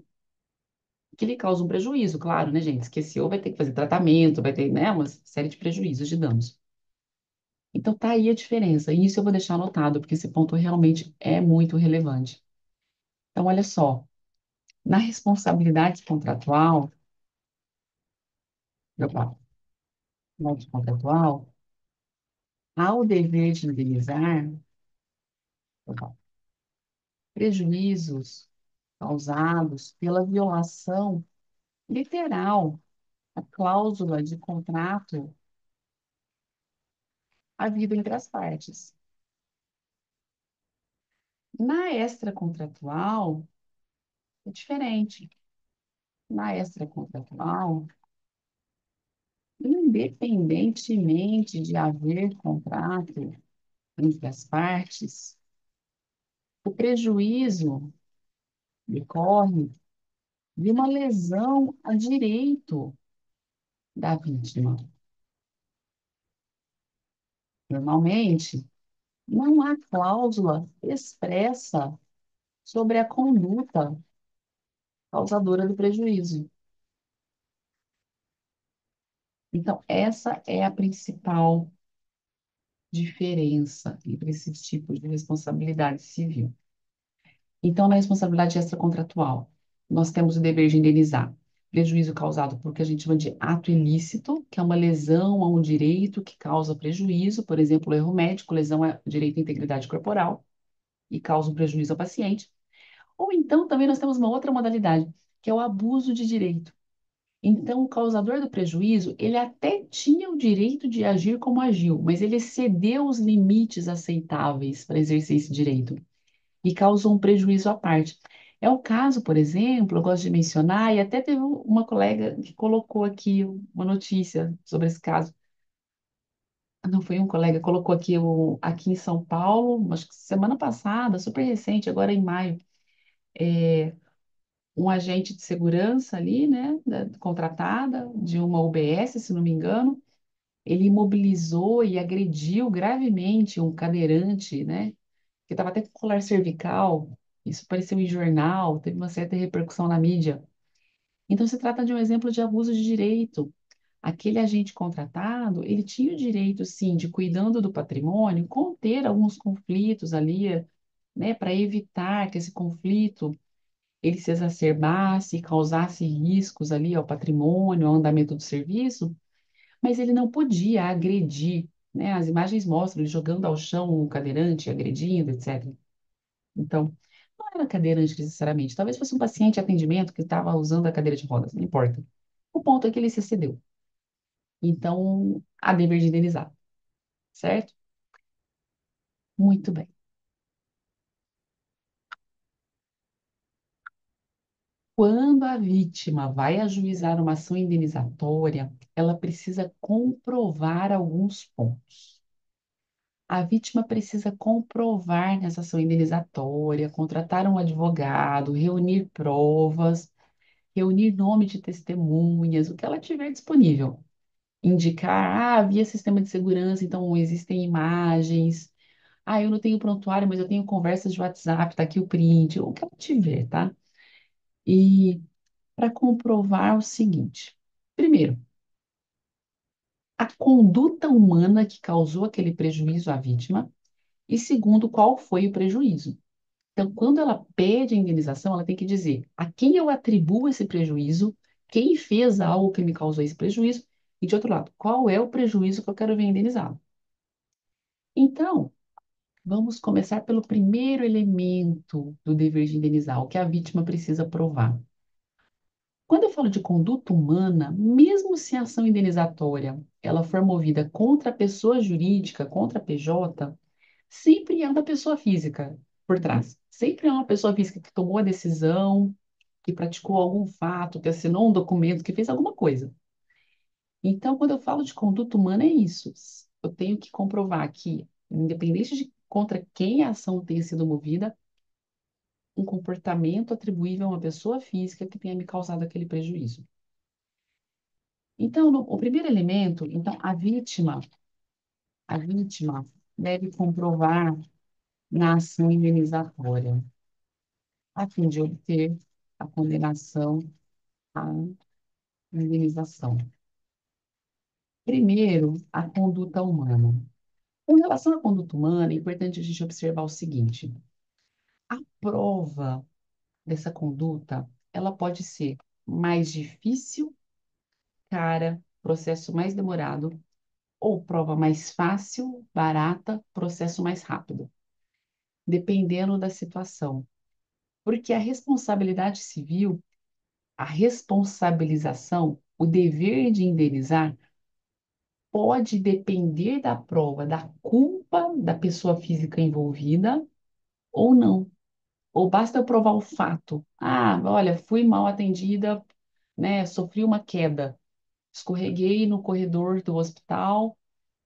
Que lhe causa um prejuízo, claro, né, gente? Esqueceu, vai ter que fazer tratamento, vai ter, né, uma série de prejuízos, de danos. Então, tá aí a diferença. E isso eu vou deixar anotado, porque esse ponto realmente é muito relevante. Então, olha só, na responsabilidade contratual, opa, contratual, há o dever de indenizar, opa, prejuízos causados pela violação literal à cláusula de contrato havido entre as partes. Na extracontratual, é diferente. Na extracontratual, independentemente de haver contrato entre as partes, o prejuízo decorre de uma lesão a direito da vítima. Normalmente, não há cláusula expressa sobre a conduta causadora do prejuízo. Então, essa é a principal diferença entre esses tipos de responsabilidade civil. Então, na responsabilidade extracontratual, nós temos o dever de indenizar prejuízo causado por o que a gente chama de ato ilícito, que é uma lesão a um direito que causa prejuízo, por exemplo, erro médico, lesão a direito à integridade corporal e causa um prejuízo ao paciente. Ou então, também nós temos uma outra modalidade, que é o abuso de direito. Então, o causador do prejuízo, ele até tinha o direito de agir como agiu, mas ele excedeu os limites aceitáveis para exercer esse direito e causou um prejuízo à parte. É o caso, por exemplo, eu gosto de mencionar, e até teve uma colega que colocou aqui uma notícia sobre esse caso. Não foi um colega, colocou aqui, aqui em São Paulo, acho que semana passada, super recente, agora em maio, um agente de segurança ali, né, contratada de uma UBS, se não me engano, ele imobilizou e agrediu gravemente um cadeirante, né, que estava até com colar cervical. Isso apareceu em jornal, teve uma certa repercussão na mídia. Então, se trata de um exemplo de abuso de direito. Aquele agente contratado, ele tinha o direito, sim, de, cuidando do patrimônio, conter alguns conflitos ali, né, para evitar que esse conflito ele se exacerbasse e causasse riscos ali ao patrimônio, ao andamento do serviço, mas ele não podia agredir, né? As imagens mostram ele jogando ao chão o cadeirante, agredindo, etc. Então, não era cadeirante necessariamente, talvez fosse um paciente de atendimento que estava usando a cadeira de rodas, não importa. O ponto é que ele se excedeu. Então, há dever de indenizar, certo? Muito bem. Quando a vítima vai ajuizar uma ação indenizatória, ela precisa comprovar alguns pontos. A vítima precisa comprovar nessa ação indenizatória, contratar um advogado, reunir provas, reunir nome de testemunhas, o que ela tiver disponível. Indicar, havia sistema de segurança, então existem imagens. Eu não tenho prontuário, mas eu tenho conversas de WhatsApp, tá aqui o print, o que ela tiver, tá? E para comprovar o seguinte: primeiro, a conduta humana que causou aquele prejuízo à vítima, e segundo, qual foi o prejuízo. Então, quando ela pede a indenização, ela tem que dizer a quem eu atribuo esse prejuízo, quem fez algo que me causou esse prejuízo, e de outro lado, qual é o prejuízo que eu quero ver indenizado. Então, vamos começar pelo primeiro elemento do dever de indenizar, o que a vítima precisa provar. Quando eu falo de conduta humana, mesmo se a ação indenizatória ela for movida contra a pessoa jurídica, contra a PJ, sempre é uma pessoa física por trás. Sempre é uma pessoa física que tomou a decisão, que praticou algum fato, que assinou um documento, que fez alguma coisa. Então, quando eu falo de conduta humana, é isso. Eu tenho que comprovar que, independente de contra quem a ação tenha sido movida, um comportamento atribuível a uma pessoa física que tenha me causado aquele prejuízo. Então, o primeiro elemento, então, a vítima deve comprovar na ação indenizatória, a fim de obter a condenação à indenização. Primeiro, a conduta humana. Com relação à conduta humana, é importante a gente observar o seguinte: a prova dessa conduta, ela pode ser mais difícil, cara, processo mais demorado, ou prova mais fácil, barata, processo mais rápido, dependendo da situação. Porque a responsabilidade civil, a responsabilização, o dever de indenizar, pode depender da prova da culpa da pessoa física envolvida ou não. Ou basta eu provar o fato. Ah, olha, fui mal atendida, né? Sofri uma queda, escorreguei no corredor do hospital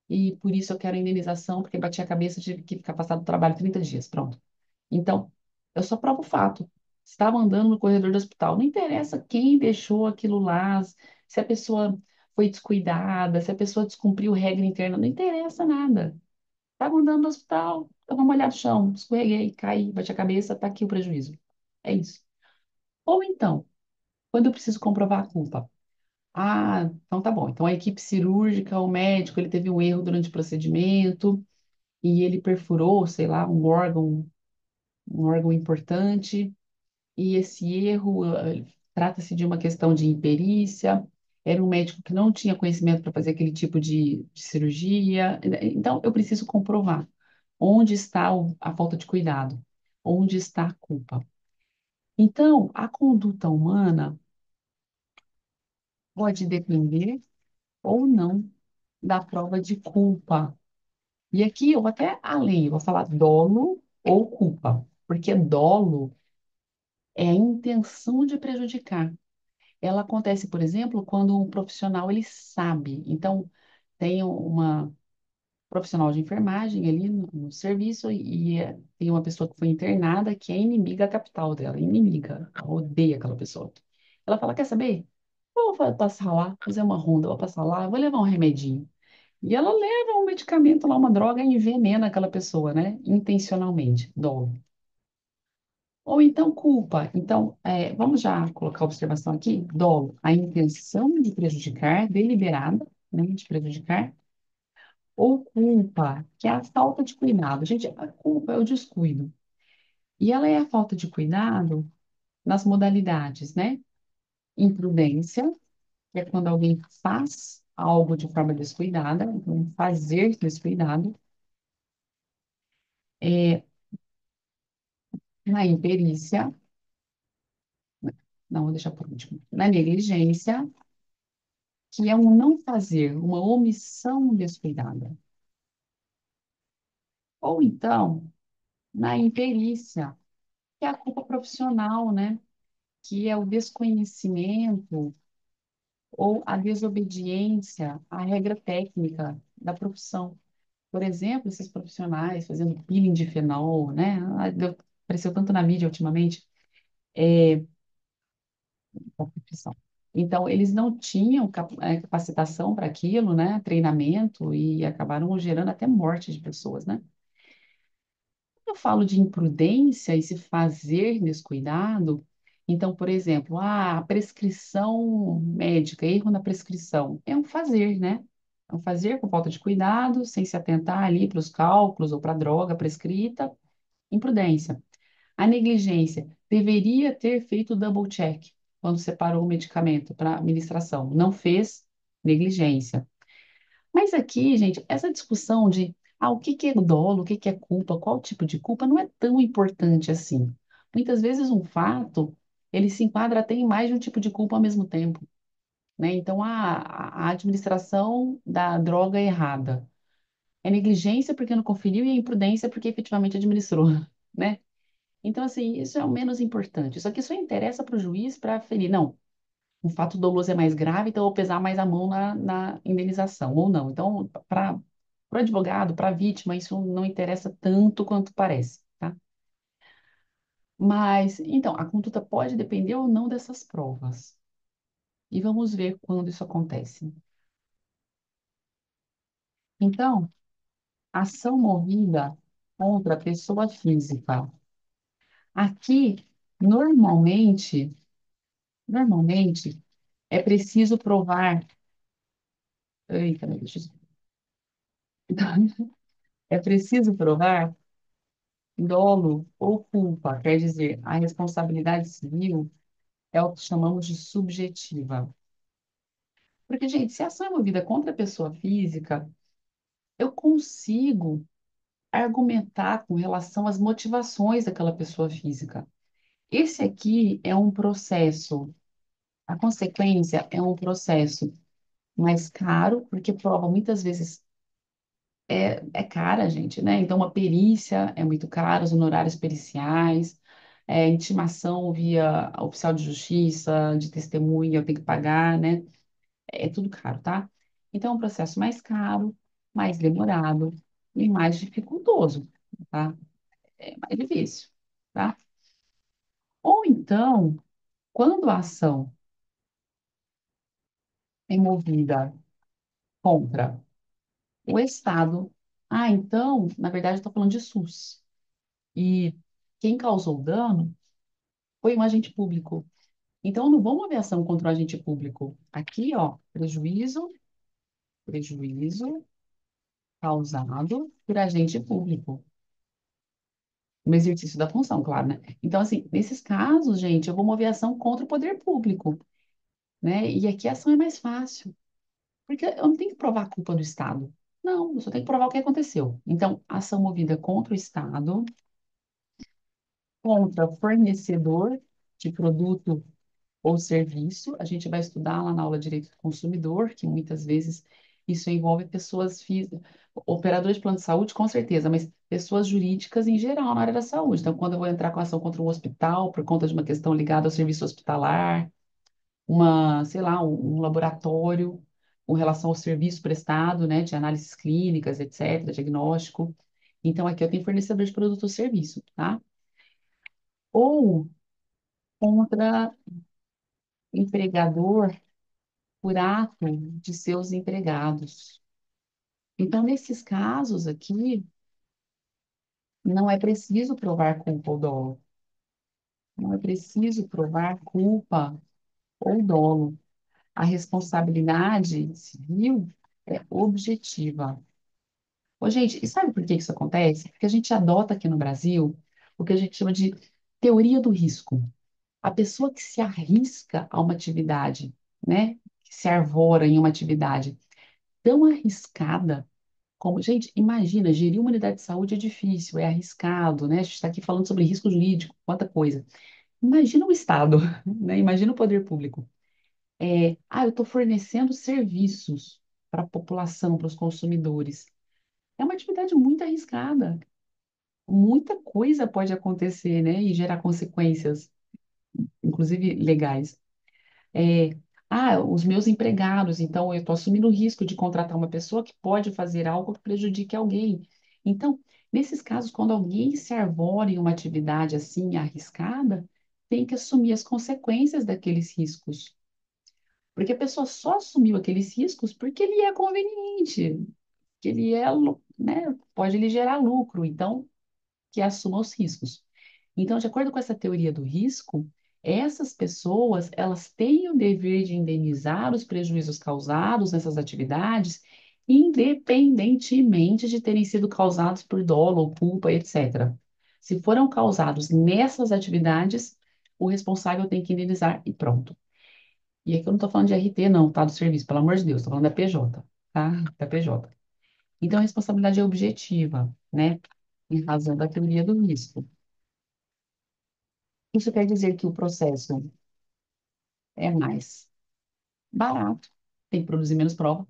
e por isso eu quero indenização, porque bati a cabeça, tive que ficar passado do trabalho 30 dias. Pronto. Então, eu só provo o fato. Estava andando no corredor do hospital. Não interessa quem deixou aquilo lá, se a pessoa foi descuidada, se a pessoa descumpriu regra interna, não interessa nada. Estava andando no hospital, estava molhado no chão, escorreguei, caí, bati a cabeça, tá aqui o prejuízo. É isso. Ou então, quando eu preciso comprovar a culpa. Ah, então tá bom. Então a equipe cirúrgica, o médico, ele teve um erro durante o procedimento e ele perfurou, sei lá, um órgão importante. E esse erro, trata-se de uma questão de imperícia, era um médico que não tinha conhecimento para fazer aquele tipo de cirurgia. Então, eu preciso comprovar onde está a falta de cuidado, onde está a culpa. Então, a conduta humana pode depender ou não da prova de culpa. E aqui eu vou até além, eu vou falar dolo ou culpa, porque dolo é a intenção de prejudicar. Ela acontece, por exemplo, quando um profissional ele sabe. Então, tem uma profissional de enfermagem ali no serviço e tem uma pessoa que foi internada que é inimiga capital dela, inimiga, ela odeia aquela pessoa. Ela fala, quer saber? Eu vou passar lá, fazer uma ronda, vou passar lá, vou levar um remedinho. E ela leva um medicamento lá, uma droga, e envenena aquela pessoa, né? Intencionalmente, dolo. Ou então culpa. Então, vamos já colocar a observação aqui. Dolo, a intenção de prejudicar, deliberada, né, de prejudicar. Ou culpa, que é a falta de cuidado. Gente, a culpa é o descuido. E ela é a falta de cuidado nas modalidades, né? Imprudência, que é quando alguém faz algo de forma descuidada, então fazer descuidado. É, na imperícia, não, vou deixar por último. Na negligência, que é um não fazer, uma omissão descuidada. Ou então, na imperícia, que é a culpa profissional, né? Que é o desconhecimento ou a desobediência à regra técnica da profissão. Por exemplo, esses profissionais fazendo peeling de fenol, né? Apareceu tanto na mídia ultimamente, da profissão. Então, eles não tinham capacitação para aquilo, né? Treinamento, e acabaram gerando até morte de pessoas, né? Quando eu falo de imprudência e se fazer descuidado, Então, por exemplo, a prescrição médica, erro na prescrição, é um fazer, né? É um fazer com falta de cuidado, sem se atentar ali para os cálculos ou para a droga prescrita, imprudência. A negligência deveria ter feito o double check quando separou o medicamento para administração. Não fez, negligência. Mas aqui, gente, essa discussão de o que que é dolo, o que que é culpa, qual tipo de culpa, não é tão importante assim. Muitas vezes um fato, ele se enquadra até em mais de um tipo de culpa ao mesmo tempo, né? Então, a administração da droga errada é negligência porque não conferiu e é imprudência porque efetivamente administrou, né? Então, assim, isso é o menos importante. Isso aqui só interessa para o juiz para aferir. Não, o fato doloso é mais grave, então eu vou pesar mais a mão na indenização, ou não. Então, para o advogado, para a vítima, isso não interessa tanto quanto parece, tá? Mas, então, a conduta pode depender ou não dessas provas. E vamos ver quando isso acontece. Então, ação movida contra a pessoa física. Aqui, normalmente, é preciso provar. Eita, meu Deus. É preciso provar dolo ou culpa, quer dizer, a responsabilidade civil é o que chamamos de subjetiva. Porque, gente, se a ação é movida contra a pessoa física, eu consigo argumentar com relação às motivações daquela pessoa física. Esse aqui é um processo, a consequência é um processo mais caro, porque prova muitas vezes é cara, gente, né? Então, uma perícia é muito cara, os honorários periciais, intimação via oficial de justiça, de testemunha, eu tenho que pagar, né? É tudo caro, tá? Então, é um processo mais caro, mais demorado e mais dificultoso, tá? É mais difícil, tá? Ou então, quando a ação é movida contra o Estado, então, na verdade, eu estou falando de SUS. E quem causou o dano foi um agente público. Então, não vamos mover ação contra o agente público. Aqui, ó, prejuízo causado por agente público, no exercício da função, claro, né? Então, assim, nesses casos, gente, eu vou mover ação contra o poder público, né? E aqui a ação é mais fácil, porque eu não tenho que provar a culpa do Estado. Não, eu só tenho que provar o que aconteceu. Então, ação movida contra o Estado, contra fornecedor de produto ou serviço. A gente vai estudar lá na aula de Direito do Consumidor, que muitas vezes isso envolve pessoas físicas, operadores de plano de saúde, com certeza, mas pessoas jurídicas em geral na área da saúde. Então, quando eu vou entrar com ação contra um hospital por conta de uma questão ligada ao serviço hospitalar, sei lá, um laboratório com relação ao serviço prestado, né, de análises clínicas, etc., diagnóstico. Então, aqui eu tenho fornecedor de produto ou serviço, tá? Ou contra empregador por ato de seus empregados. Então, nesses casos aqui, não é preciso provar culpa ou dolo. Não é preciso provar culpa ou dolo. A responsabilidade civil é objetiva. Ô, gente, e sabe por que isso acontece? Porque a gente adota aqui no Brasil o que a gente chama de teoria do risco. A pessoa que se arrisca a uma atividade, né? Que se arvora em uma atividade tão arriscada. Como, gente, imagina, gerir uma unidade de saúde é difícil, é arriscado, né? A gente está aqui falando sobre risco jurídico, quanta coisa. Imagina o Estado, né? Imagina o poder público. Eu estou fornecendo serviços para a população, para os consumidores. É uma atividade muito arriscada. Muita coisa pode acontecer, né? E gerar consequências, inclusive legais. É, os meus empregados, então eu estou assumindo o risco de contratar uma pessoa que pode fazer algo que prejudique alguém. Então, nesses casos, quando alguém se arvora em uma atividade assim arriscada, tem que assumir as consequências daqueles riscos. Porque a pessoa só assumiu aqueles riscos porque ele é conveniente, que ele né, pode lhe gerar lucro, então que assuma os riscos. Então, de acordo com essa teoria do risco, Essas pessoas, elas têm o dever de indenizar os prejuízos causados nessas atividades, independentemente de terem sido causados por dolo ou culpa, etc. Se foram causados nessas atividades, o responsável tem que indenizar e pronto. E aqui eu não estou falando de RT, não, tá? Do serviço, pelo amor de Deus, estou falando da PJ, tá? Da PJ. Então, a responsabilidade é objetiva, né? Em razão da teoria do risco. Isso quer dizer que o processo é mais barato, tem que produzir menos prova,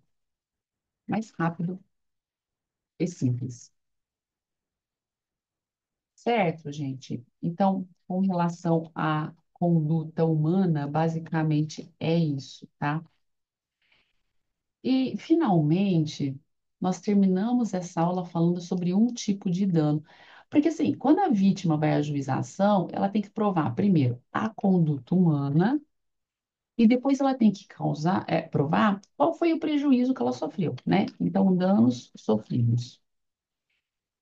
mais rápido e simples. Certo, gente? Então, com relação à conduta humana, basicamente é isso, tá? E, finalmente, nós terminamos essa aula falando sobre um tipo de dano. Porque, assim, quando a vítima vai ajuizar a ação, ela tem que provar, primeiro, a conduta humana, e depois ela tem que provar qual foi o prejuízo que ela sofreu, né? Então, danos sofridos.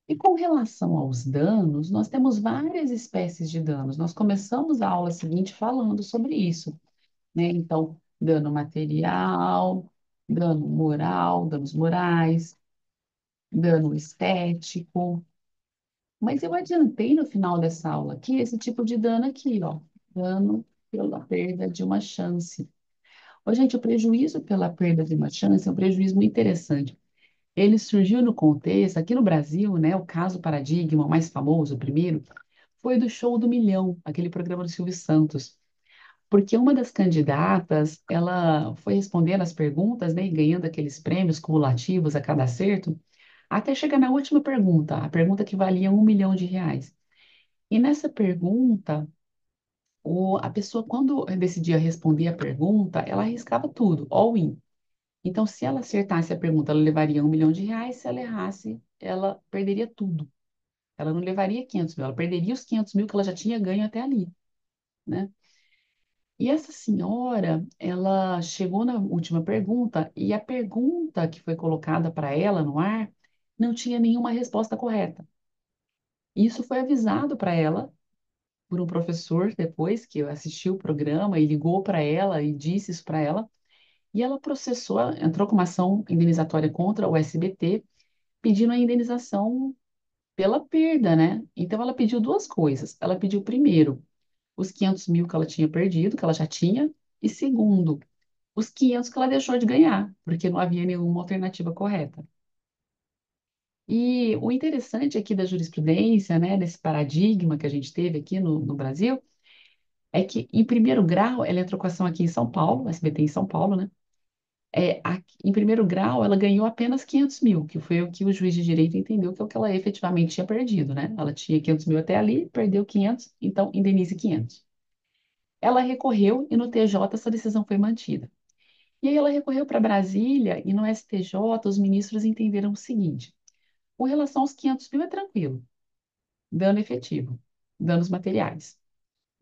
E com relação aos danos, nós temos várias espécies de danos. Nós começamos a aula seguinte falando sobre isso, né? Então, dano material, dano moral, danos morais, dano estético. Mas eu adiantei no final dessa aula que esse tipo de dano aqui, ó, dano pela perda de uma chance. Ô, gente, o prejuízo pela perda de uma chance é um prejuízo muito interessante. Ele surgiu no contexto, aqui no Brasil, né, o caso paradigma, o mais famoso, o primeiro, foi do Show do Milhão, aquele programa do Silvio Santos. Porque uma das candidatas, ela foi respondendo as perguntas, né, e ganhando aqueles prêmios cumulativos a cada acerto, até chegar na última pergunta, a pergunta que valia R$ 1 milhão. E nessa pergunta, a pessoa, quando decidia responder a pergunta, ela arriscava tudo, all in. Então, se ela acertasse a pergunta, ela levaria R$ 1 milhão. Se ela errasse, ela perderia tudo. Ela não levaria 500 mil, ela perderia os 500 mil que ela já tinha ganho até ali, né? E essa senhora, ela chegou na última pergunta e a pergunta que foi colocada para ela no ar não tinha nenhuma resposta correta. Isso foi avisado para ela por um professor depois que assistiu o programa e ligou para ela e disse isso para ela. E ela processou, entrou com uma ação indenizatória contra o SBT, pedindo a indenização pela perda, né? Então ela pediu duas coisas. Ela pediu primeiro os 500 mil que ela tinha perdido, que ela já tinha, e segundo, os 500 que ela deixou de ganhar, porque não havia nenhuma alternativa correta. E o interessante aqui da jurisprudência, né, desse paradigma que a gente teve aqui no Brasil, é que, em primeiro grau, ela entrou com ação aqui em São Paulo, SBT em São Paulo, né? Em primeiro grau, ela ganhou apenas 500 mil, que foi o que o juiz de direito entendeu que é o que ela efetivamente tinha perdido, né? Ela tinha 500 mil até ali, perdeu 500, então indenize 500. Ela recorreu e no TJ essa decisão foi mantida. E aí ela recorreu para Brasília e no STJ os ministros entenderam o seguinte: com relação aos 500 mil é tranquilo, dano efetivo, danos materiais,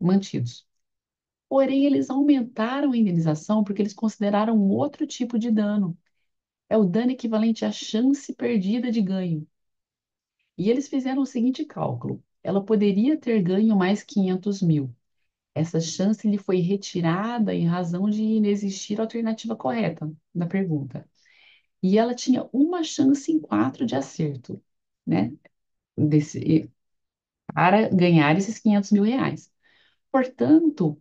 mantidos. Porém, eles aumentaram a indenização porque eles consideraram um outro tipo de dano. É o dano equivalente à chance perdida de ganho. E eles fizeram o seguinte cálculo: ela poderia ter ganho mais 500 mil. Essa chance lhe foi retirada em razão de inexistir alternativa correta na pergunta. E ela tinha uma chance em quatro de acerto, né? Para ganhar esses 500 mil reais. Portanto,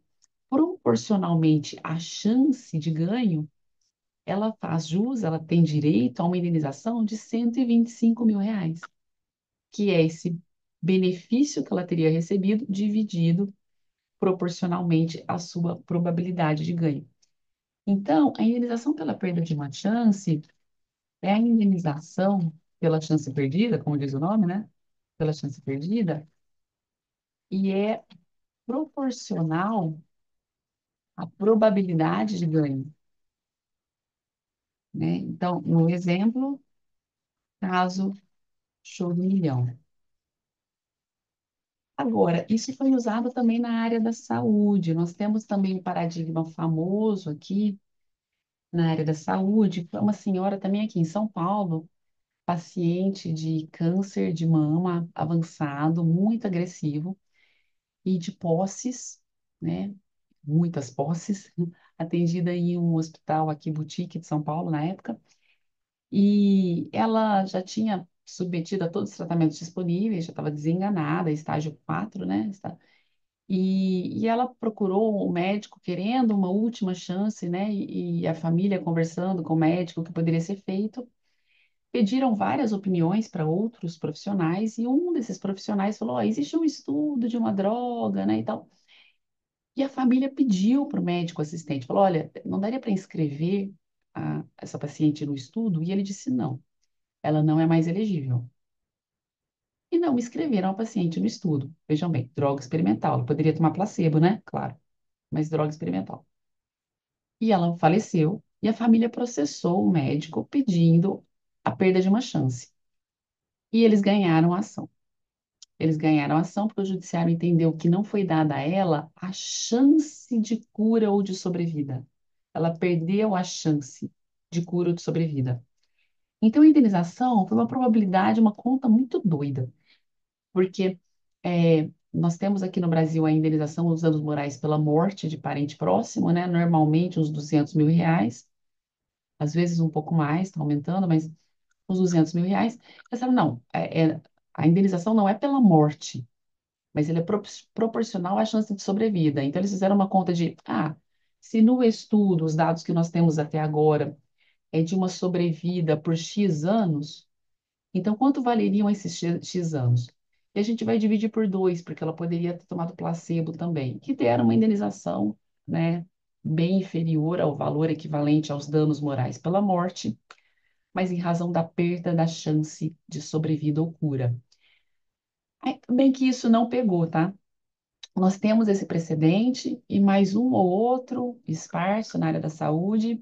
proporcionalmente à chance de ganho, ela faz jus, ela tem direito a uma indenização de 125 mil reais, que é esse benefício que ela teria recebido dividido proporcionalmente à sua probabilidade de ganho. Então, a indenização pela perda de uma chance é a indenização pela chance perdida, como diz o nome, né? Pela chance perdida, e é proporcional à probabilidade de ganho, né? Então, no exemplo, caso show do milhão. Agora, isso foi usado também na área da saúde. Nós temos também um paradigma famoso aqui na área da saúde. Foi uma senhora também aqui em São Paulo, paciente de câncer de mama avançado, muito agressivo, e de posses. né? Muitas posses, atendida em um hospital aqui, Boutique de São Paulo, na época. E ela já tinha submetido a todos os tratamentos disponíveis, já estava desenganada, estágio 4, né? E ela procurou o médico querendo uma última chance, né? E a família conversando com o médico o que poderia ser feito. Pediram várias opiniões para outros profissionais e um desses profissionais falou: "Ó, existe um estudo de uma droga, né, e tal." E a família pediu para o médico assistente, falou: "Olha, não daria para inscrever essa paciente no estudo?" E ele disse: "Não, ela não é mais elegível." E não inscreveram a paciente no estudo. Vejam bem, droga experimental. Ela poderia tomar placebo, né? Claro, mas droga experimental. E ela faleceu e a família processou o médico pedindo a perda de uma chance. E eles ganharam a ação. Eles ganharam a ação porque o judiciário entendeu que não foi dada a ela a chance de cura ou de sobrevida. Ela perdeu a chance de cura ou de sobrevida. Então, a indenização foi uma probabilidade, uma conta muito doida, porque nós temos aqui no Brasil a indenização dos danos morais pela morte de parente próximo, né? Normalmente uns R$ 200.000, às vezes um pouco mais, está aumentando, mas uns R$ 200.000. Pensaram, não, a indenização não é pela morte, mas ele é proporcional à chance de sobrevida. Então, eles fizeram uma conta de, se no estudo, os dados que nós temos até agora é de uma sobrevida por X anos, então quanto valeriam esses X anos? E a gente vai dividir por dois, porque ela poderia ter tomado placebo também, que deram uma indenização, né, bem inferior ao valor equivalente aos danos morais pela morte, mas em razão da perda da chance de sobrevida ou cura. Bem que isso não pegou, tá? Nós temos esse precedente e mais um ou outro esparso na área da saúde,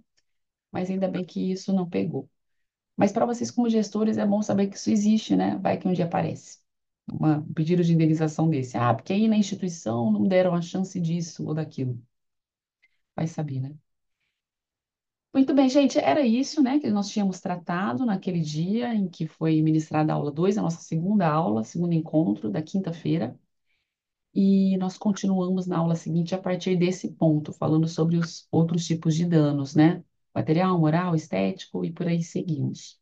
mas ainda bem que isso não pegou. Mas para vocês, como gestores, é bom saber que isso existe, né? Vai que um dia aparece um pedido de indenização desse. Porque aí na instituição não deram a chance disso ou daquilo. Vai saber, né? Muito bem, gente, era isso, né, que nós tínhamos tratado naquele dia em que foi ministrada a aula 2, a nossa segunda aula, segundo encontro da quinta-feira. E nós continuamos na aula seguinte a partir desse ponto, falando sobre os outros tipos de danos, né? Material, moral, estético e por aí seguimos.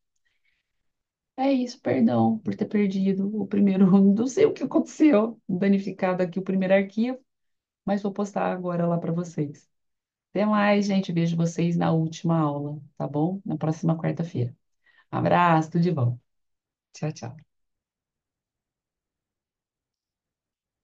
É isso, perdão por ter perdido o primeiro, não sei o que aconteceu, danificado aqui o primeiro arquivo, mas vou postar agora lá para vocês. Até mais, gente, vejo vocês na última aula, tá bom? Na próxima quarta-feira. Abraço, tudo de bom. Tchau, tchau.